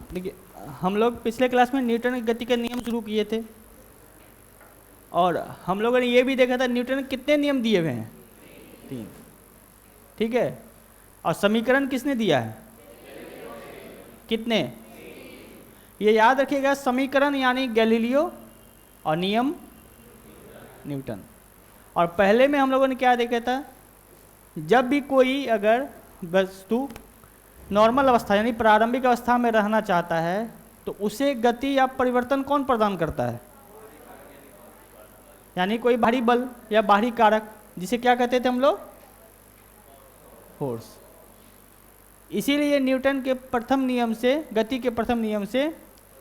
देखिए, हम लोग पिछले क्लास में न्यूटन की गति के नियम शुरू किए थे और हम लोगों ने ये भी देखा था न्यूटन ने कितने नियम दिए हुए हैं, 3। ठीक है, और समीकरण किसने दिया है, कितने? ये याद रखिएगा, समीकरण यानी गैलीलियो और नियम न्यूटन। और पहले में हम लोगों ने क्या देखा था, जब भी कोई अगर वस्तु नॉर्मल अवस्था यानी प्रारंभिक अवस्था में रहना चाहता है तो उसे गति या परिवर्तन कौन प्रदान करता है, यानी कोई बाहरी बल या बाहरी कारक, जिसे क्या कहते थे हम लोग, फोर्स। इसीलिए न्यूटन के प्रथम नियम से, गति के प्रथम नियम से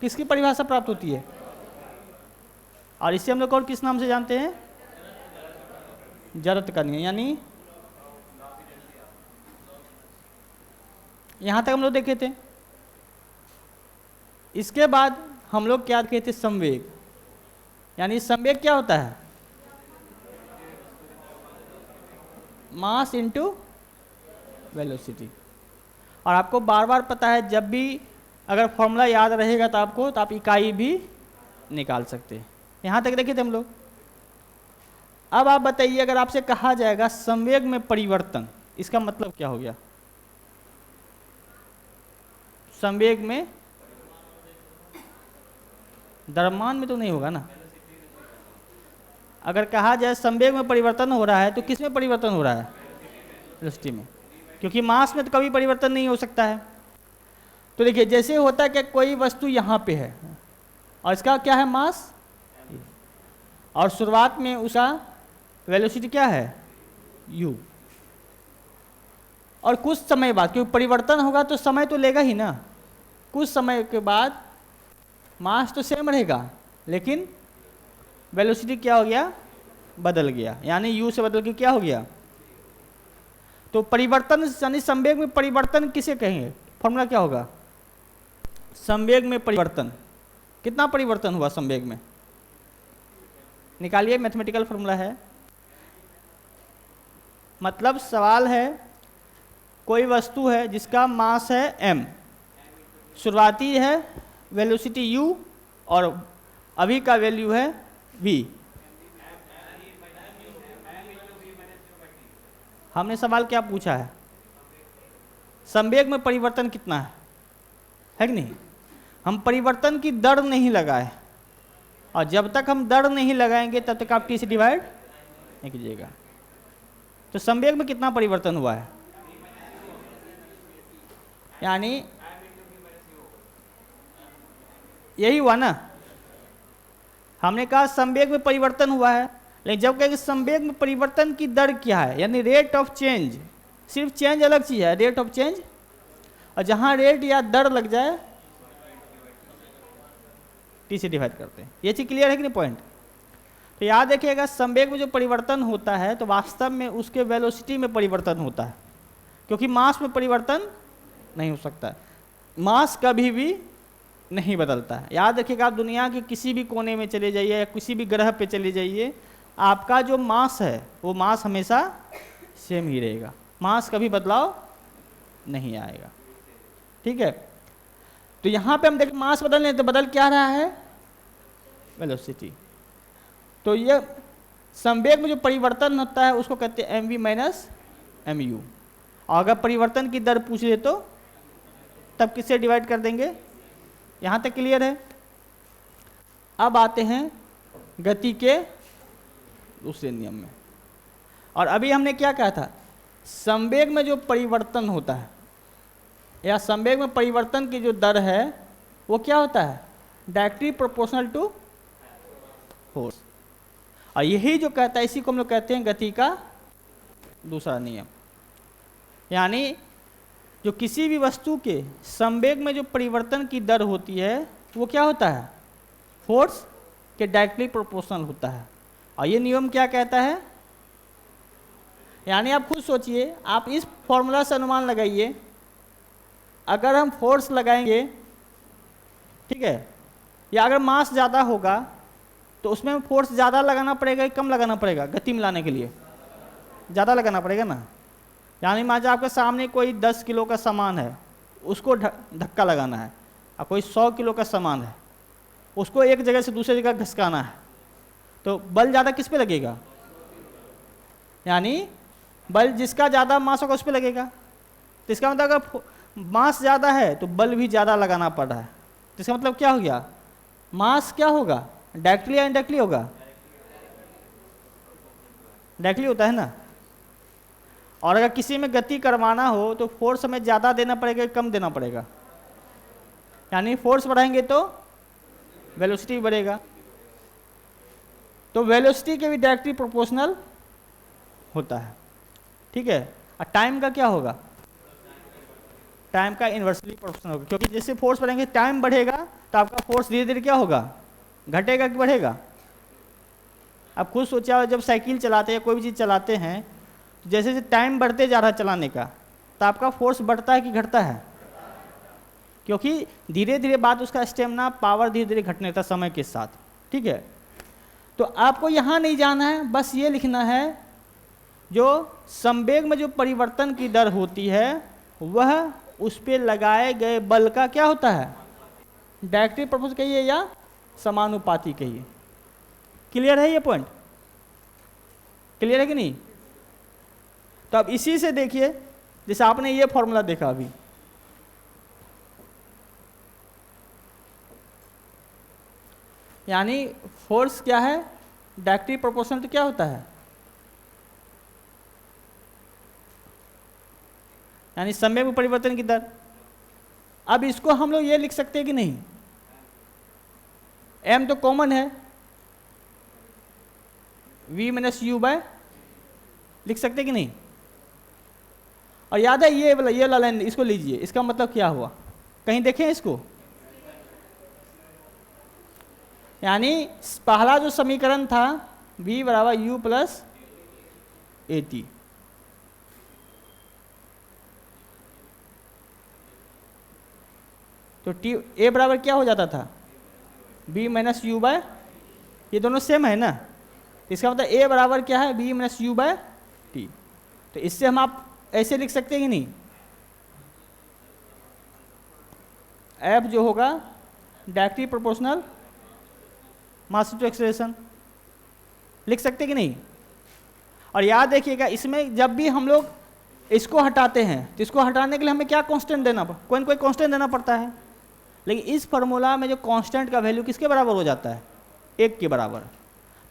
किसकी परिभाषा प्राप्त होती है, और इसे हम लोग और किस नाम से जानते हैं, जड़त्व का नियम। यानी यहां तक हम लोग देखे थे। इसके बाद हम लोग क्या देखे थे, संवेग। यानी संवेग क्या होता है, मास इनटू वेलोसिटी। और आपको बार बार पता है, जब भी अगर फॉर्मूला याद रहेगा तो आपको, तो आप इकाई भी निकाल सकते हैं। यहां तक देखे थे हम लोग। अब आप बताइए, अगर आपसे कहा जाएगा संवेग में परिवर्तन, इसका मतलब क्या हो गया, संवेग में, द्रव्यमान में तो नहीं होगा ना। अगर कहा जाए संवेग में परिवर्तन हो रहा है तो किस में परिवर्तन हो रहा है, वेलोसिटी में, क्योंकि मास में तो कभी परिवर्तन नहीं हो सकता है। तो देखिए, जैसे होता है कि कोई वस्तु यहाँ पे है और इसका क्या है, मास, और शुरुआत में उसका वेलोसिटी क्या है, u। और कुछ समय बाद, क्योंकि परिवर्तन होगा तो समय तो लेगा ही ना, कुछ समय के बाद मास तो सेम रहेगा लेकिन वेलोसिटी क्या हो गया, बदल गया, यानी u से बदल के क्या हो गया। तो परिवर्तन यानी संवेग में परिवर्तन किसे कहेंगे, फॉर्मूला क्या होगा, संवेग में परिवर्तन। कितना परिवर्तन हुआ संवेग में, निकालिए, मैथमेटिकल फॉर्मूला है। मतलब सवाल है, कोई वस्तु है जिसका मास है m, शुरुआती है वेलोसिटी u और अभी का वैल्यू है v। हमने सवाल क्या पूछा है, संवेग में परिवर्तन कितना है कि नहीं। हम परिवर्तन की दर नहीं लगाए, और जब तक हम दर नहीं लगाएंगे तब तक आप t से डिवाइड नहीं कीजिएगा। तो संवेग में कितना परिवर्तन हुआ है, यानी यही हुआ ना। हमने कहा संवेग में परिवर्तन हुआ है, लेकिन जब कहेंगे संवेग में परिवर्तन की दर क्या है, यानी रेट ऑफ चेंज, सिर्फ चेंज अलग चीज है, रेट ऑफ चेंज, और जहां रेट या दर लग जाए टी से डिवाइड करते हैं। ये चीज क्लियर है कि नहीं पॉइंट। तो याद रखिएगा, संवेग में जो परिवर्तन होता है तो वास्तव में उसके वेलोसिटी में परिवर्तन होता है, क्योंकि मास में परिवर्तन नहीं हो सकता, मास कभी भी नहीं बदलता है। याद रखिएगा, आप दुनिया के किसी भी कोने में चले जाइए या किसी भी ग्रह पे चले जाइए, आपका जो मास है वो मास हमेशा सेम ही रहेगा, मास कभी बदलाव नहीं आएगा। ठीक है, तो यहाँ पे हम देखें मास बदल रहे, तो बदल क्या रहा है, वेलोसिटी। तो ये संवेग में जो परिवर्तन होता है उसको कहते हैं mv माइनस mu। और अगर परिवर्तन की दर पूछ ले तो तब किससे डिवाइड कर देंगे। यहाँ तक क्लियर है। अब आते हैं गति के दूसरे नियम में। और अभी हमने क्या कहा था, संवेग में जो परिवर्तन होता है या संवेग में परिवर्तन की जो दर है वो क्या होता है, डायरेक्टली प्रोपोर्शनल टू फोर्स। और यही जो कहता है, इसी को हम लोग कहते हैं गति का दूसरा नियम। यानी जो किसी भी वस्तु के संवेग में जो परिवर्तन की दर होती है वो क्या होता है, फोर्स के डायरेक्टली प्रोपोर्शनल होता है। और ये नियम क्या कहता है, यानी आप खुद सोचिए, आप इस फॉर्मूला से अनुमान लगाइए, अगर हम फोर्स लगाएंगे, ठीक है, या अगर मास ज़्यादा होगा तो उसमें फोर्स ज़्यादा लगाना पड़ेगा या कम लगाना पड़ेगा, गति मिलाने के लिए ज़्यादा लगाना पड़ेगा ना। यानी मान लीजिए आपके सामने कोई 10 किलो का सामान है, उसको धक्का लगाना है, और कोई 100 किलो का सामान है, उसको एक जगह से दूसरी जगह घसकाना है, तो बल ज़्यादा किस पे लगेगा? यानी बल जिसका ज़्यादा मास होगा उस पर लगेगा। तो इसका मतलब अगर मास ज़्यादा है तो बल भी ज़्यादा लगाना पड़ रहा है। तो इसका मतलब क्या हो गया? मास क्या होगा? डायरेक्टली या इनडायरेक्टली होगा? डायरेक्टली होता है ना। और अगर किसी में गति करवाना हो तो फोर्स हमें ज़्यादा देना पड़ेगा, कम देना पड़ेगा? यानी फोर्स बढ़ाएंगे तो वेलोसिटी बढ़ेगा, तो वेलोसिटी के भी डायरेक्टली प्रोपोर्शनल होता है, ठीक है। और टाइम का क्या होगा? टाइम का इन्वर्सली प्रोपोर्शनल होगा, क्योंकि जैसे फोर्स बढ़ेंगे टाइम बढ़ेगा, तो आपका फोर्स धीरे धीरे क्या होगा? घटेगा कि बढ़ेगा? आप खुद सोचा, जब साइकिल चलाते हैं, कोई भी चीज़ चलाते हैं, तो जैसे जैसे टाइम बढ़ते जा रहा है चलाने का, तो आपका फोर्स बढ़ता है कि घटता है? क्योंकि धीरे धीरे बाद उसका स्टेमिना पावर धीरे धीरे घटने लगता समय के साथ, ठीक है। तो आपको यहाँ नहीं जाना है, बस ये लिखना है जो संवेग में जो परिवर्तन की दर होती है वह उस पर लगाए गए बल का क्या होता है? डायरेक्टली प्रोपोर्शनल कहिए या समानुपाती कहिए। क्लियर है ये पॉइंट? क्लियर है कि नहीं? तो अब इसी से देखिए, जैसे आपने ये फॉर्मूला देखा अभी, यानी फोर्स क्या है? डायरेक्टली प्रोपोर्शनल तो क्या होता है? यानी संवेग में परिवर्तन की दर। अब इसको हम लोग ये लिख सकते हैं कि नहीं? m तो कॉमन है, v माइनस यू बाय लिख सकते कि नहीं? और याद है ये वाला लाइन, इसको लीजिए, इसका मतलब क्या हुआ? कहीं देखें इसको। यानी पहला जो समीकरण था v बराबर u प्लस ए टी, तो टी ए बराबर क्या हो जाता था? b माइनस यू बाय, ये दोनों सेम है ना, इसका मतलब a बराबर क्या है? b minus u by t. तो इससे हम आप ऐसे लिख सकते हैं कि नहीं? F जो होगा directly proportional mass to acceleration, लिख सकते हैं कि नहीं? और याद देखिएगा, इसमें जब भी हम लोग इसको हटाते हैं तो इसको हटाने के लिए हमें क्या कांस्टेंट देना पड़ता? कोई न कोई कांस्टेंट देना पड़ता है। लेकिन इस फार्मूला में जो कांस्टेंट का वैल्यू किसके बराबर हो जाता है? 1 के बराबर।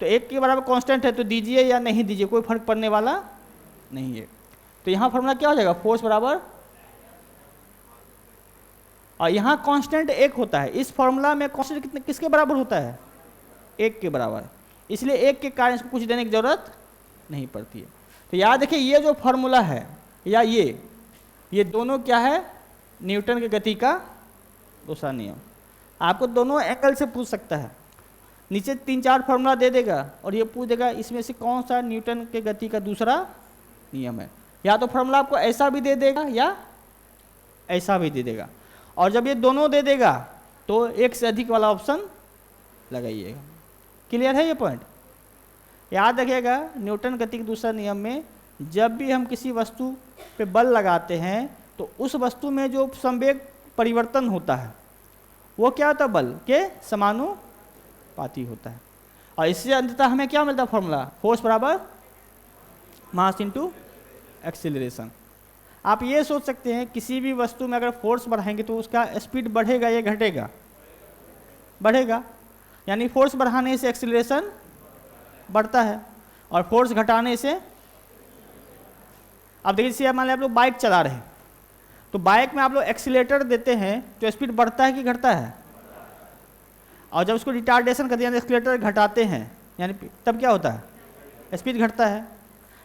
तो 1 के बराबर कांस्टेंट है तो दीजिए या नहीं दीजिए कोई फर्क पड़ने वाला नहीं है। तो यहाँ फार्मूला क्या हो जाएगा? फोर्स बराबर, और यहाँ कांस्टेंट 1 होता है। इस फार्मूला में कांस्टेंट कितने किसके बराबर होता है? 1 के बराबर, इसलिए 1 के कारण इसको कुछ देने की जरूरत नहीं पड़ती है। तो याद रखिए, ये जो फार्मूला है या ये दोनों क्या है? न्यूटन की गति का दूसरा नियम। आपको दोनों एंगल से पूछ सकता है, नीचे 3-4 फार्मूला दे देगा और ये पूछ देगा इसमें से कौन सा न्यूटन के गति का दूसरा नियम है। या तो फार्मूला आपको ऐसा भी दे देगा या ऐसा भी दे देगा, और जब ये दोनों दे देगा तो एक से अधिक वाला ऑप्शन लगाइएगा। क्लियर है ये पॉइंट? याद रखिएगा, न्यूटन गति के दूसरा नियम में जब भी हम किसी वस्तु पे बल लगाते हैं तो उस वस्तु में जो संवेग परिवर्तन होता है वो क्या होता है? बल के समानुपाती होता है। और इससे अंततः हमें क्या मिलता है फॉर्मूला? फोर्स बराबर मास इनटू एक्सीलरेशन। आप ये सोच सकते हैं किसी भी वस्तु में अगर फोर्स बढ़ाएंगे तो उसका स्पीड बढ़ेगा या घटेगा? बढ़ेगा। यानी फोर्स बढ़ाने से एक्सीलरेशन बढ़ता है और फोर्स घटाने से, अब देखिए मान लीजिए आप लोग बाइक चला रहे हैं तो बाइक में आप लोग एक्सीलेटर देते हैं तो स्पीड बढ़ता है कि घटता है? और जब उसको रिटार्डेशन करते हैं यानी एक्सीलेटर घटाते हैं यानी तब क्या होता है? स्पीड घटता है।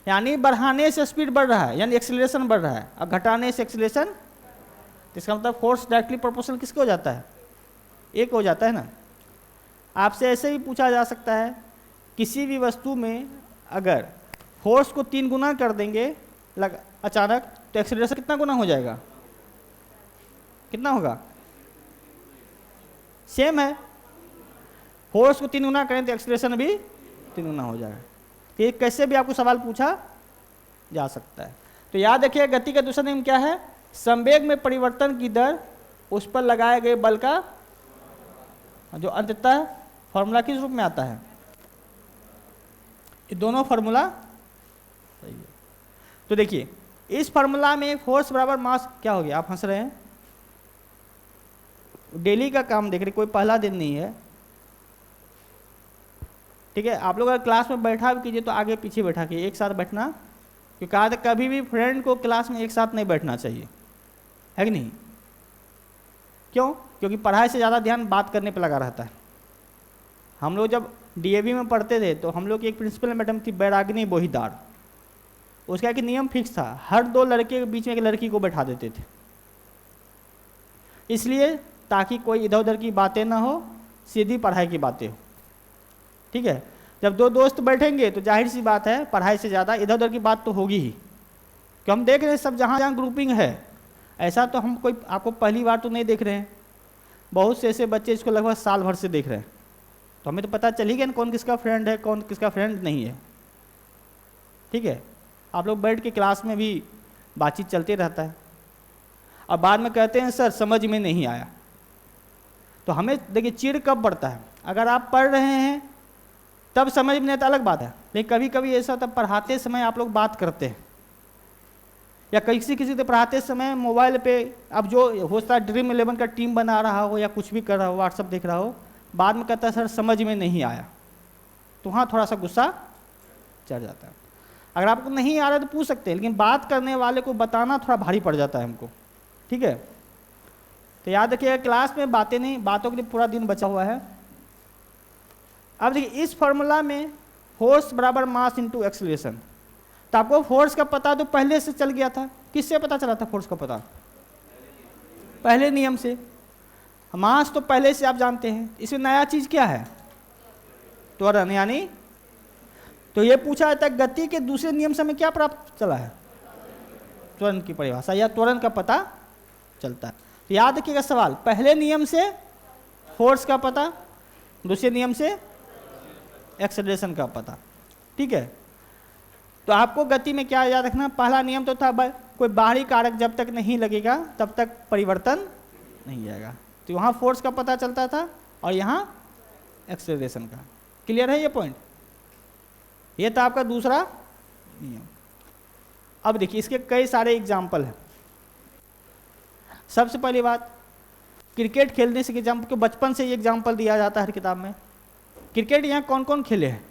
यानी बढ़ाने से स्पीड बढ़ रहा है यानी एक्सीलरेशन बढ़ रहा है, और घटाने से एक्सीलरेशन, तो इसका मतलब फोर्स डायरेक्टली प्रोपोर्शनल किसके हो जाता है? 1 हो जाता है ना। आपसे ऐसे ही पूछा जा सकता है, किसी भी वस्तु में अगर फोर्स को 3 गुना कर देंगे अचानक तो एक्सीलरेशन कितना गुना हो जाएगा? कितना होगा? सेम है, फोर्स को 3 गुना करें तो एक्सीलरेशन भी 3 गुना हो जाएगा। तो ये कैसे भी आपको सवाल पूछा जा सकता है। तो याद रखिए, गति का दूसरा नियम क्या है? संवेग में परिवर्तन की दर उस पर लगाए गए बल का जो अंततः फॉर्मूला किस रूप में आता है? ये दोनों फॉर्मूला सही है। तो देखिए इस फॉर्मूला में फोर्स बराबर मास, क्या हो गया, आप हंस रहे हैं, डेली का काम देख रहे, कोई पहला दिन नहीं है, ठीक है। आप लोग अगर क्लास में बैठा भी कीजिए तो आगे पीछे बैठा कीजिए, एक साथ बैठना, क्योंकि कहा था कभी भी फ्रेंड को क्लास में एक साथ नहीं बैठना चाहिए, है कि नहीं? क्यों? क्योंकि पढ़ाई से ज़्यादा ध्यान बात करने पर लगा रहता है। हम लोग जब डीएवी में पढ़ते थे तो हम लोग की एक प्रिंसिपल मैडम थी बैरागिनी बोहीदार, उसका एक नियम फिक्स था, हर 2 लड़के के बीच में एक लड़की को बैठा देते थे, इसलिए ताकि कोई इधर उधर की बातें ना हो, सीधी पढ़ाई की बातें हो, ठीक है। जब 2 दोस्त बैठेंगे तो जाहिर सी बात है पढ़ाई से ज़्यादा इधर उधर की बात तो होगी ही, क्योंकि हम देख रहे हैं सब जहाँ जहाँ ग्रुपिंग है, ऐसा तो हम कोई आपको पहली बार तो नहीं देख रहे हैं, बहुत से ऐसे बच्चे इसको लगभग साल भर से देख रहे हैं, तो हमें तो पता चल ही गया कौन किसका फ्रेंड है कौन किसका फ्रेंड नहीं है, ठीक है। आप लोग बैठ के क्लास में भी बातचीत चलते रहता है, और बाद में कहते हैं सर समझ में नहीं आया। तो हमें देखिए चिढ़ कब बढ़ता है, अगर आप पढ़ रहे हैं तब समझ में नहीं आता, अलग बात है, लेकिन कभी कभी ऐसा होता है पढ़ाते समय आप लोग बात करते हैं, या किसी किसी से पढ़ाते समय मोबाइल पे, अब जो हो सकता है ड्रीम 11 का टीम बना रहा हो या कुछ भी कर रहा हो, व्हाट्सअप देख रहा हो, बाद में कहता है सर समझ में नहीं आया, तो वहाँ थोड़ा सा गुस्सा चढ़ जाता है। अगर आपको नहीं आ रहा तो पूछ सकते हैं, लेकिन बात करने वाले को बताना थोड़ा भारी पड़ जाता है हमको, ठीक है। तो याद रखिएगा क्लास में बातें नहीं, बातों के लिए पूरा दिन बचा हुआ है। अब देखिए इस फॉर्मूला में फोर्स बराबर मास इंटू एक्सेलरेशन, तो आपको फोर्स का पता तो पहले से चल गया था, किससे पता चला था फोर्स का पता? पहले नियम से। मास तो पहले से आप जानते हैं, इसमें नया चीज क्या है? त्वरण, यानी तो ये पूछा जाता है गति के दूसरे नियम से हमें क्या प्राप्त चला है? त्वरण की परिभाषा या त्वरण का पता चलता है। तो याद रखिएगा सवाल, पहले नियम से फोर्स का पता, दूसरे नियम से एक्सेलरेशन का पता, ठीक है। तो आपको गति में क्या याद रखना, पहला नियम तो था कोई बाहरी कारक जब तक नहीं लगेगा तब तक परिवर्तन नहीं आएगा, तो वहाँ फोर्स का पता चलता था और यहाँ एक्सेलरेशन का। क्लियर है ये पॉइंट? ये था आपका दूसरा नियम। अब देखिए इसके कई सारे एग्जाम्पल हैं। सबसे पहली बात, क्रिकेट खेलने से एग्जाम्पल को बचपन से ये एग्जाम्पल दिया जाता है हर किताब में। क्रिकेट यहाँ कौन कौन खेले हैं?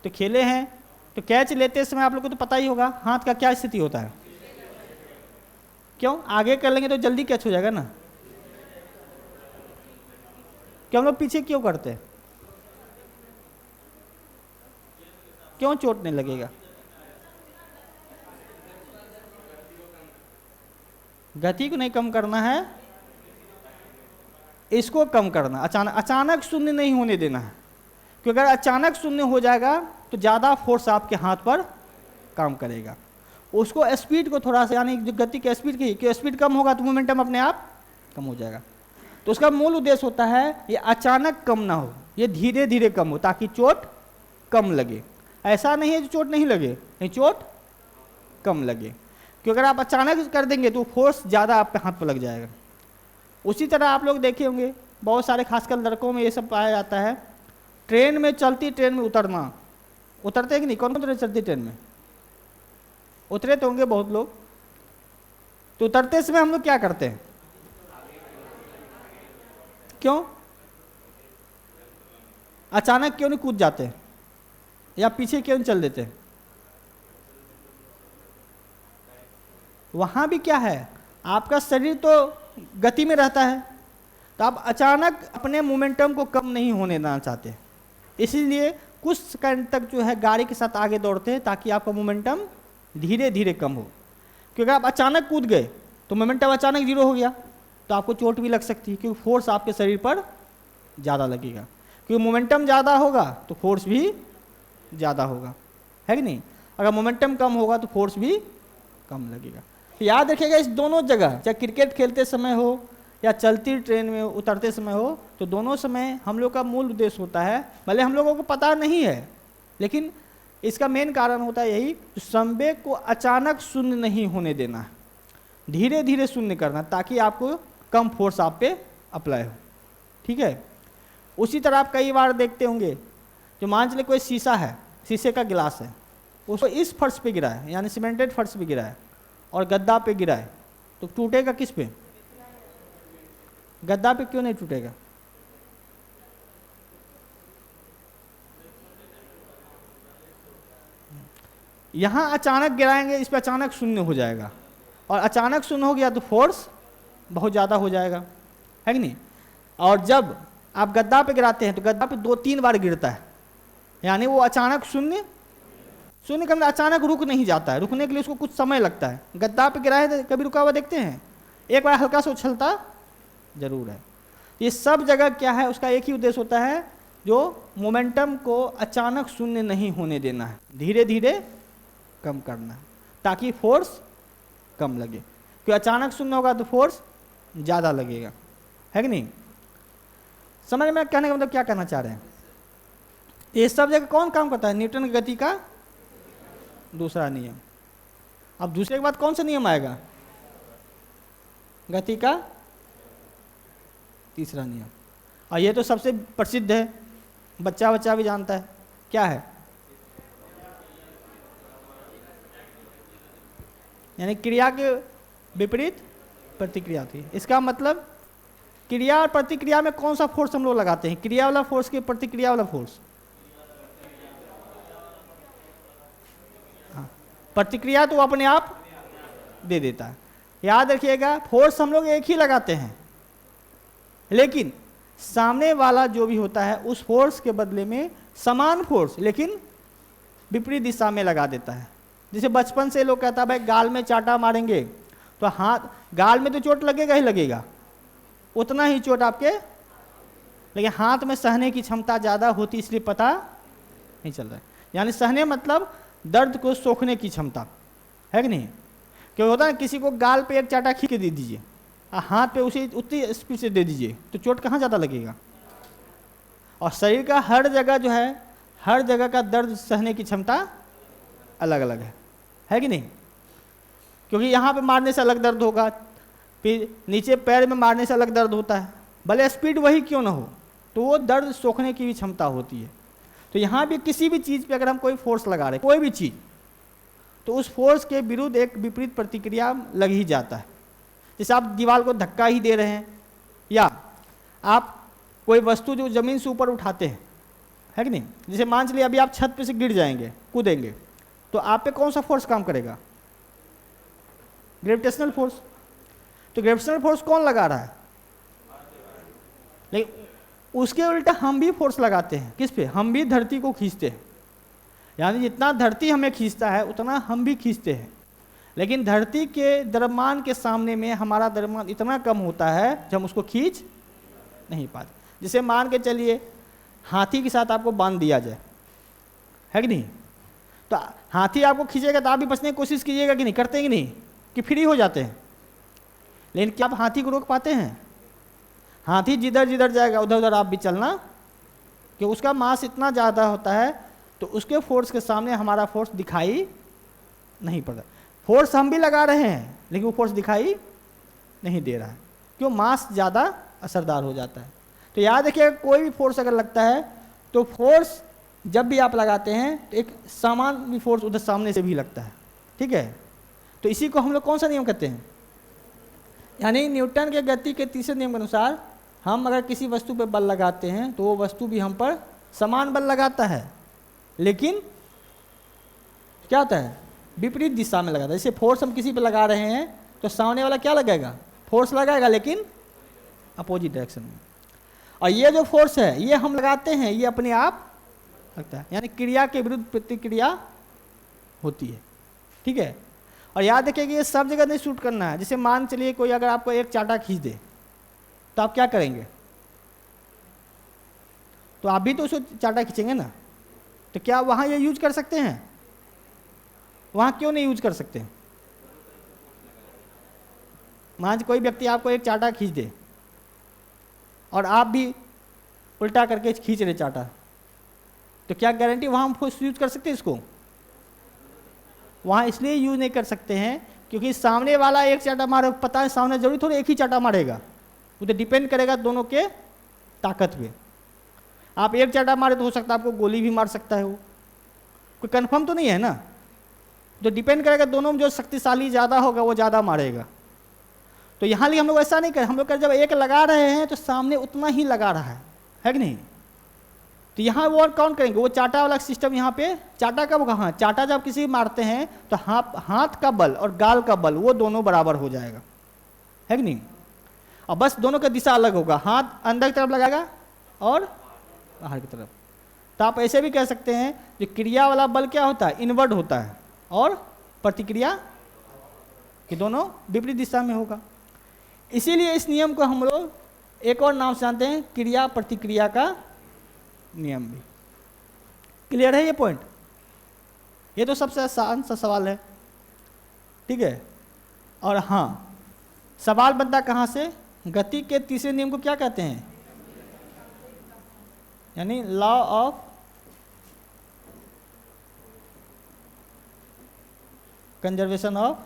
तो खेले हैं, तो कैच लेते समय आप लोग को तो पता ही होगा हाथ का क्या स्थिति होता है, क्यों? आगे कर लेंगे तो जल्दी कैच हो जाएगा ना, क्यों हम लोग पीछे क्यों करते हैं? क्यों चोट नहीं लगेगा? गति को नहीं कम करना है, इसको कम करना, अचानक शून्य नहीं होने देना है, क्योंकि अगर अचानक शून्य हो जाएगा तो ज़्यादा फोर्स आपके हाथ पर काम करेगा। उसको स्पीड को थोड़ा सा, यानी जो गति की स्पीड की स्पीड कम होगा तो मोमेंटम अपने आप कम हो जाएगा। तो उसका मूल उद्देश्य होता है ये अचानक कम ना हो, ये धीरे धीरे कम हो ताकि चोट कम लगे। ऐसा नहीं है जो चोट नहीं लगे, नहीं, चोट कम लगे, क्योंकि अगर आप अचानक कर देंगे तो फोर्स ज़्यादा आपके हाथ पर लग जाएगा। उसी तरह आप लोग देखे होंगे बहुत सारे खासकर लड़कों में ये सब पाया जाता है, ट्रेन में चलती ट्रेन में उतरना, उतरते हैं कि नहीं? कौन कौन चलती ट्रेन में उतरे तो होंगे बहुत लोग। तो उतरते समय हम लोग क्या करते हैं? क्यों अचानक क्यों नहीं कूद जाते या पीछे क्यों नहीं चल देते? वहां भी क्या है, आपका शरीर तो गति में रहता है, तो आप अचानक अपने मोमेंटम को कम नहीं होने देना चाहते, इसीलिए कुछ सेकंड तक जो है गाड़ी के साथ आगे दौड़ते हैं ताकि आपका मोमेंटम धीरे धीरे कम हो। क्योंकि आप अचानक कूद गए तो मोमेंटम अचानक जीरो हो गया तो आपको चोट भी लग सकती है, क्योंकि फोर्स आपके शरीर पर ज़्यादा लगेगा। क्योंकि मोमेंटम ज़्यादा होगा तो फोर्स भी ज़्यादा होगा, है कि नहीं? अगर मोमेंटम कम होगा तो फोर्स भी कम लगेगा। तो याद रखिएगा इस दोनों जगह, चाहे क्रिकेट खेलते समय हो या चलती ट्रेन में उतरते समय हो, तो दोनों समय हम लोग का मूल उद्देश्य होता है, भले हम लोगों को पता नहीं है लेकिन इसका मेन कारण होता है यही, संवेग को अचानक शून्य नहीं होने देना है। धीरे धीरे शून्य करना ताकि आपको कम फोर्स आप पे अप्लाई हो। ठीक है, उसी तरह आप कई बार देखते होंगे, जो मान चले कोई शीशा है, शीशे का गिलास है, उसको इस फर्श पे गिरा है, यानी सीमेंटेड फर्श पे गिरा है और गद्दा पे गिरा है, तो टूटेगा किस पे? गद्दा पे क्यों नहीं टूटेगा? यहाँ अचानक गिराएंगे, इस पे अचानक शून्य हो जाएगा, और अचानक शून्य हो गया तो फोर्स बहुत ज़्यादा हो जाएगा, है कि नहीं? और जब आप गद्दा पे गिराते हैं तो गद्दा पे 2-3 बार गिरता है, यानी वो अचानक शून्य के अंदर अचानक रुक नहीं जाता है, रुकने के लिए उसको कुछ समय लगता है। गद्दा पे गिरा है तो कभी रुका हुआ देखते हैं? एक बार हल्का सा उछलता जरूर है। ये सब जगह क्या है, उसका एक ही उद्देश्य होता है, जो मोमेंटम को अचानक शून्य नहीं होने देना है, धीरे धीरे कम करना है ताकि फोर्स कम लगे, क्योंकि अचानक शून्य होगा तो फोर्स ज़्यादा लगेगा, है कि नहीं? समझ में कहने का मतलब क्या कहना चाह रहे हैं? ये सब जगह कौन काम करता है? न्यूटन की गति का दूसरा नियम। अब दूसरे के बाद कौन सा नियम आएगा? गति का तीसरा नियम। और ये तो सबसे प्रसिद्ध है, बच्चा भी जानता है, क्या है? यानी क्रिया के विपरीत प्रतिक्रिया होती है। इसका मतलब क्रिया और प्रतिक्रिया में कौन सा फोर्स हम लोग लगाते हैं? क्रिया वाला फोर्स के प्रतिक्रिया वाला फोर्स? हाँ, प्रतिक्रिया तो अपने आप दे देता है। याद रखिएगा, फोर्स हम लोग एक ही लगाते हैं, लेकिन सामने वाला जो भी होता है उस फोर्स के बदले में समान फोर्स लेकिन विपरीत दिशा में लगा देता है। जैसे बचपन से लोग कहता है भाई गाल में चाटा मारेंगे तो हाथ, गाल में तो चोट लगेगा ही लगेगा, उतना ही चोट आपके, लेकिन हाथ में सहने की क्षमता ज़्यादा होती, इसलिए पता नहीं चल रहा है। यानी सहने मतलब दर्द को सोखने की क्षमता, है कि नहीं? क्यों होता है, किसी को गाल पे एक चाटा खींच के दे दीजिए, हाथ पे उसी उतनी स्पीड से दे दीजिए तो चोट कहाँ ज़्यादा लगेगा? और शरीर का हर जगह जो है, हर जगह का दर्द सहने की क्षमता अलग अलग है कि नहीं? क्योंकि यहाँ पे मारने से अलग दर्द होगा, फिर नीचे पैर में मारने से अलग दर्द होता है, भले स्पीड वही क्यों ना हो, तो वो दर्द सोखने की भी क्षमता होती है। तो यहाँ भी किसी भी चीज़ पे अगर हम कोई फोर्स लगा रहे, कोई भी चीज़, तो उस फोर्स के विरुद्ध एक विपरीत प्रतिक्रिया लग ही जाता है। जैसे आप दीवार को धक्का ही दे रहे हैं, या आप कोई वस्तु जो ज़मीन से ऊपर उठाते हैं, है कि नहीं? जैसे मान चलिए अभी आप छत पे से गिर जाएंगे, कूदेंगे, तो आप पे कौन सा फोर्स काम करेगा? Gravitational force. तो ग्रेविटेशनल फोर्स कौन लगा रहा है? लेकिन उसके उल्टा हम भी फोर्स लगाते हैं, किस पे? हम भी धरती को खींचते हैं, यानी जितना धरती हमें खींचता है उतना हम भी खींचते हैं, लेकिन धरती के द्रव्यमान के सामने में हमारा द्रव्यमान इतना कम होता है जो हम उसको खींच नहीं पाते। जैसे मान के चलिए हाथी के साथ आपको बांध दिया जाए, है कि नहीं? तो हाथी आपको खींचेगा तो आप भी बचने की कोशिश कीजिएगा कि नहीं? करते हैं कि नहीं? कि फ्री हो जाते हैं? लेकिन क्या आप हाथी को रोक पाते हैं? हाथी जिधर जिधर जाएगा उधर उधर आप भी चलना, कि उसका मास इतना ज़्यादा होता है, तो उसके फोर्स के सामने हमारा फोर्स दिखाई नहीं पड़ता। फोर्स हम भी लगा रहे हैं लेकिन वो फोर्स दिखाई नहीं दे रहा है, क्यों? मास ज़्यादा असरदार हो जाता है। तो याद रखिए, कोई भी फोर्स अगर लगता है तो फोर्स जब भी आप लगाते हैं तो एक समान भी फोर्स उधर सामने से भी लगता है, ठीक है? तो इसी को हम लोग कौन सा नियम कहते हैं? यानी न्यूटन के गति के तीसरे नियम के अनुसार हम अगर किसी वस्तु पर बल लगाते हैं तो वो वस्तु भी हम पर समान बल लगाता है, लेकिन क्या होता है? विपरीत दिशा में लगाता है। जैसे फोर्स हम किसी पे लगा रहे हैं तो सामने वाला क्या लगाएगा? फोर्स लगाएगा, लेकिन अपोजिट डायरेक्शन में। और ये जो फोर्स है ये हम लगाते हैं, ये अपने आप लगता है, यानी क्रिया के विरुद्ध प्रतिक्रिया होती है, ठीक है? और याद रखिए कि ये सब जगह नहीं शूट करना है। जैसे मान चलिए कोई अगर आपको एक चाटा खींच दे तो आप क्या करेंगे? तो आप भी तो उसको चाटा खींचेंगे ना, तो क्या वहाँ ये यूज कर सकते हैं? वहाँ क्यों नहीं यूज कर सकते? मान कोई व्यक्ति आपको एक चाटा खींच दे और आप भी उल्टा करके खींच रहे चाटा, तो क्या गारंटी वहाँ हम यूज कर सकते हैं इसको? वहाँ इसलिए यूज नहीं कर सकते हैं क्योंकि सामने वाला एक चाटा मारे, पता है सामने जरूरी थोड़ी एक ही चाटा मारेगा, वो तो डिपेंड करेगा दोनों के ताकत पे। आप एक चाटा मारे तो हो सकता है आपको गोली भी मार सकता है, वो कोई कंफर्म तो नहीं है ना, तो डिपेंड करेगा दोनों में जो शक्तिशाली ज़्यादा होगा वो ज़्यादा मारेगा। तो यहाँ लिए हम लोग ऐसा नहीं करें, हम लोग जब एक लगा रहे हैं तो सामने उतना ही लगा रहा है कि नहीं। तो यहाँ वो काउंट करेंगे, वो चाटा वाला सिस्टम यहाँ पे, चाटा कब होगा, हाँ चाटा जब किसी मारते हैं तो हाथ का बल और गाल का बल वो दोनों बराबर हो जाएगा, है कि नहीं। और बस दोनों का दिशा अलग होगा, हाथ अंदर की तरफ लगाएगा और बाहर की तरफ। तो आप ऐसे भी कह सकते हैं जो क्रिया वाला बल क्या होता है, इनवर्ड होता है, और प्रतिक्रिया कि दोनों विपरीत दिशा में होगा। इसीलिए इस नियम को हम लोग एक और नाम से जानते हैं, क्रिया प्रतिक्रिया का नियम भी। क्लियर है ये पॉइंट? ये तो सबसे आसान सा सवाल है, ठीक है। और हाँ, सवाल बनता कहाँ से, गति के तीसरे नियम को क्या कहते हैं, यानी law of conservation of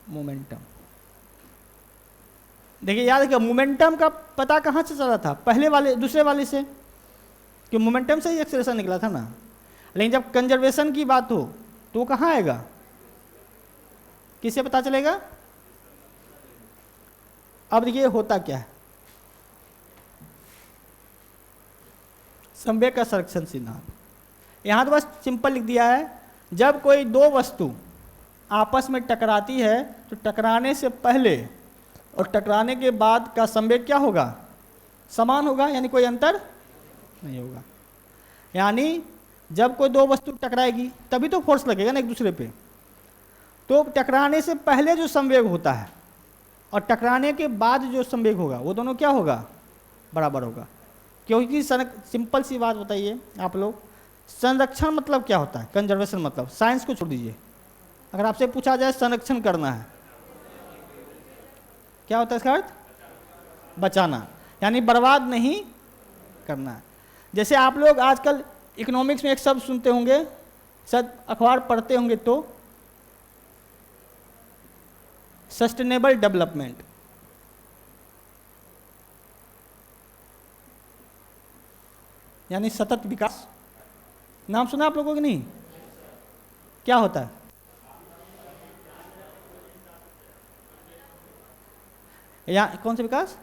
momentum. देखिए याद रखिए, मोमेंटम का पता कहाँ से चला था, पहले वाले दूसरे वाले से, कि मोमेंटम से ही एक्सेलरेशन निकला था ना। लेकिन जब कंजर्वेशन की बात हो तो वो कहाँ आएगा, किससे पता चलेगा। अब देखिए होता क्या है, संवेग का संरक्षण सिद्धांत। यहाँ तो बस सिंपल लिख दिया है, जब कोई दो वस्तु आपस में टकराती है तो टकराने से पहले और टकराने के बाद का संवेग क्या होगा, समान होगा, यानी कोई अंतर नहीं होगा। यानी जब कोई दो वस्तु टकराएगी तभी तो फोर्स लगेगा ना एक दूसरे पे, तो टकराने से पहले जो संवेग होता है और टकराने के बाद जो संवेग होगा वो दोनों क्या होगा, बराबर होगा। क्योंकि सिंपल सी बात बताइए आप लोग, संरक्षण मतलब क्या होता है, कंजर्वेशन मतलब, साइंस को छोड़ दीजिए, अगर आपसे पूछा जाए संरक्षण करना है क्या होता है इसका अर्थ, बचाना, यानी बर्बाद नहीं करना। जैसे आप लोग आजकल इकोनॉमिक्स में एक शब्द सुनते होंगे, शायद अखबार पढ़ते होंगे, तो सस्टेनेबल डेवलपमेंट। यानी सतत विकास, नाम सुना आप लोगों की नहीं, क्या होता है, या कौन सा विकास,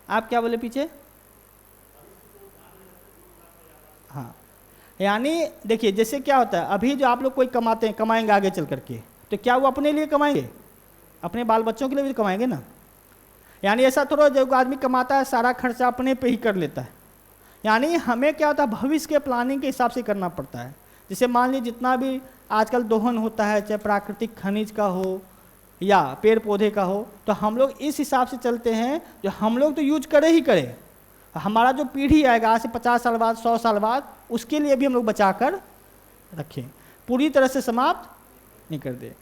आप क्या बोले पीछे, हाँ। यानी देखिए जैसे क्या होता है, अभी जो आप लोग कोई कमाते हैं, कमाएंगे आगे चल करके, तो क्या वो अपने लिए कमाएंगे, अपने बाल बच्चों के लिए भी कमाएंगे ना। यानी ऐसा थोड़ा जो आदमी कमाता है सारा खर्चा अपने पे ही कर लेता है। यानी हमें क्या होता है, भविष्य के प्लानिंग के हिसाब से करना पड़ता है। जैसे मान लीजिए जितना भी आजकल दोहन होता है, चाहे प्राकृतिक खनिज का हो या पेड़ पौधे का हो, तो हम लोग इस हिसाब से चलते हैं जो हम लोग तो यूज करे ही करें, हमारा जो पीढ़ी आएगा आज से 50 साल बाद, 100 साल बाद, उसके लिए भी हम लोग बचा कर रखें, पूरी तरह से समाप्त नहीं कर दे।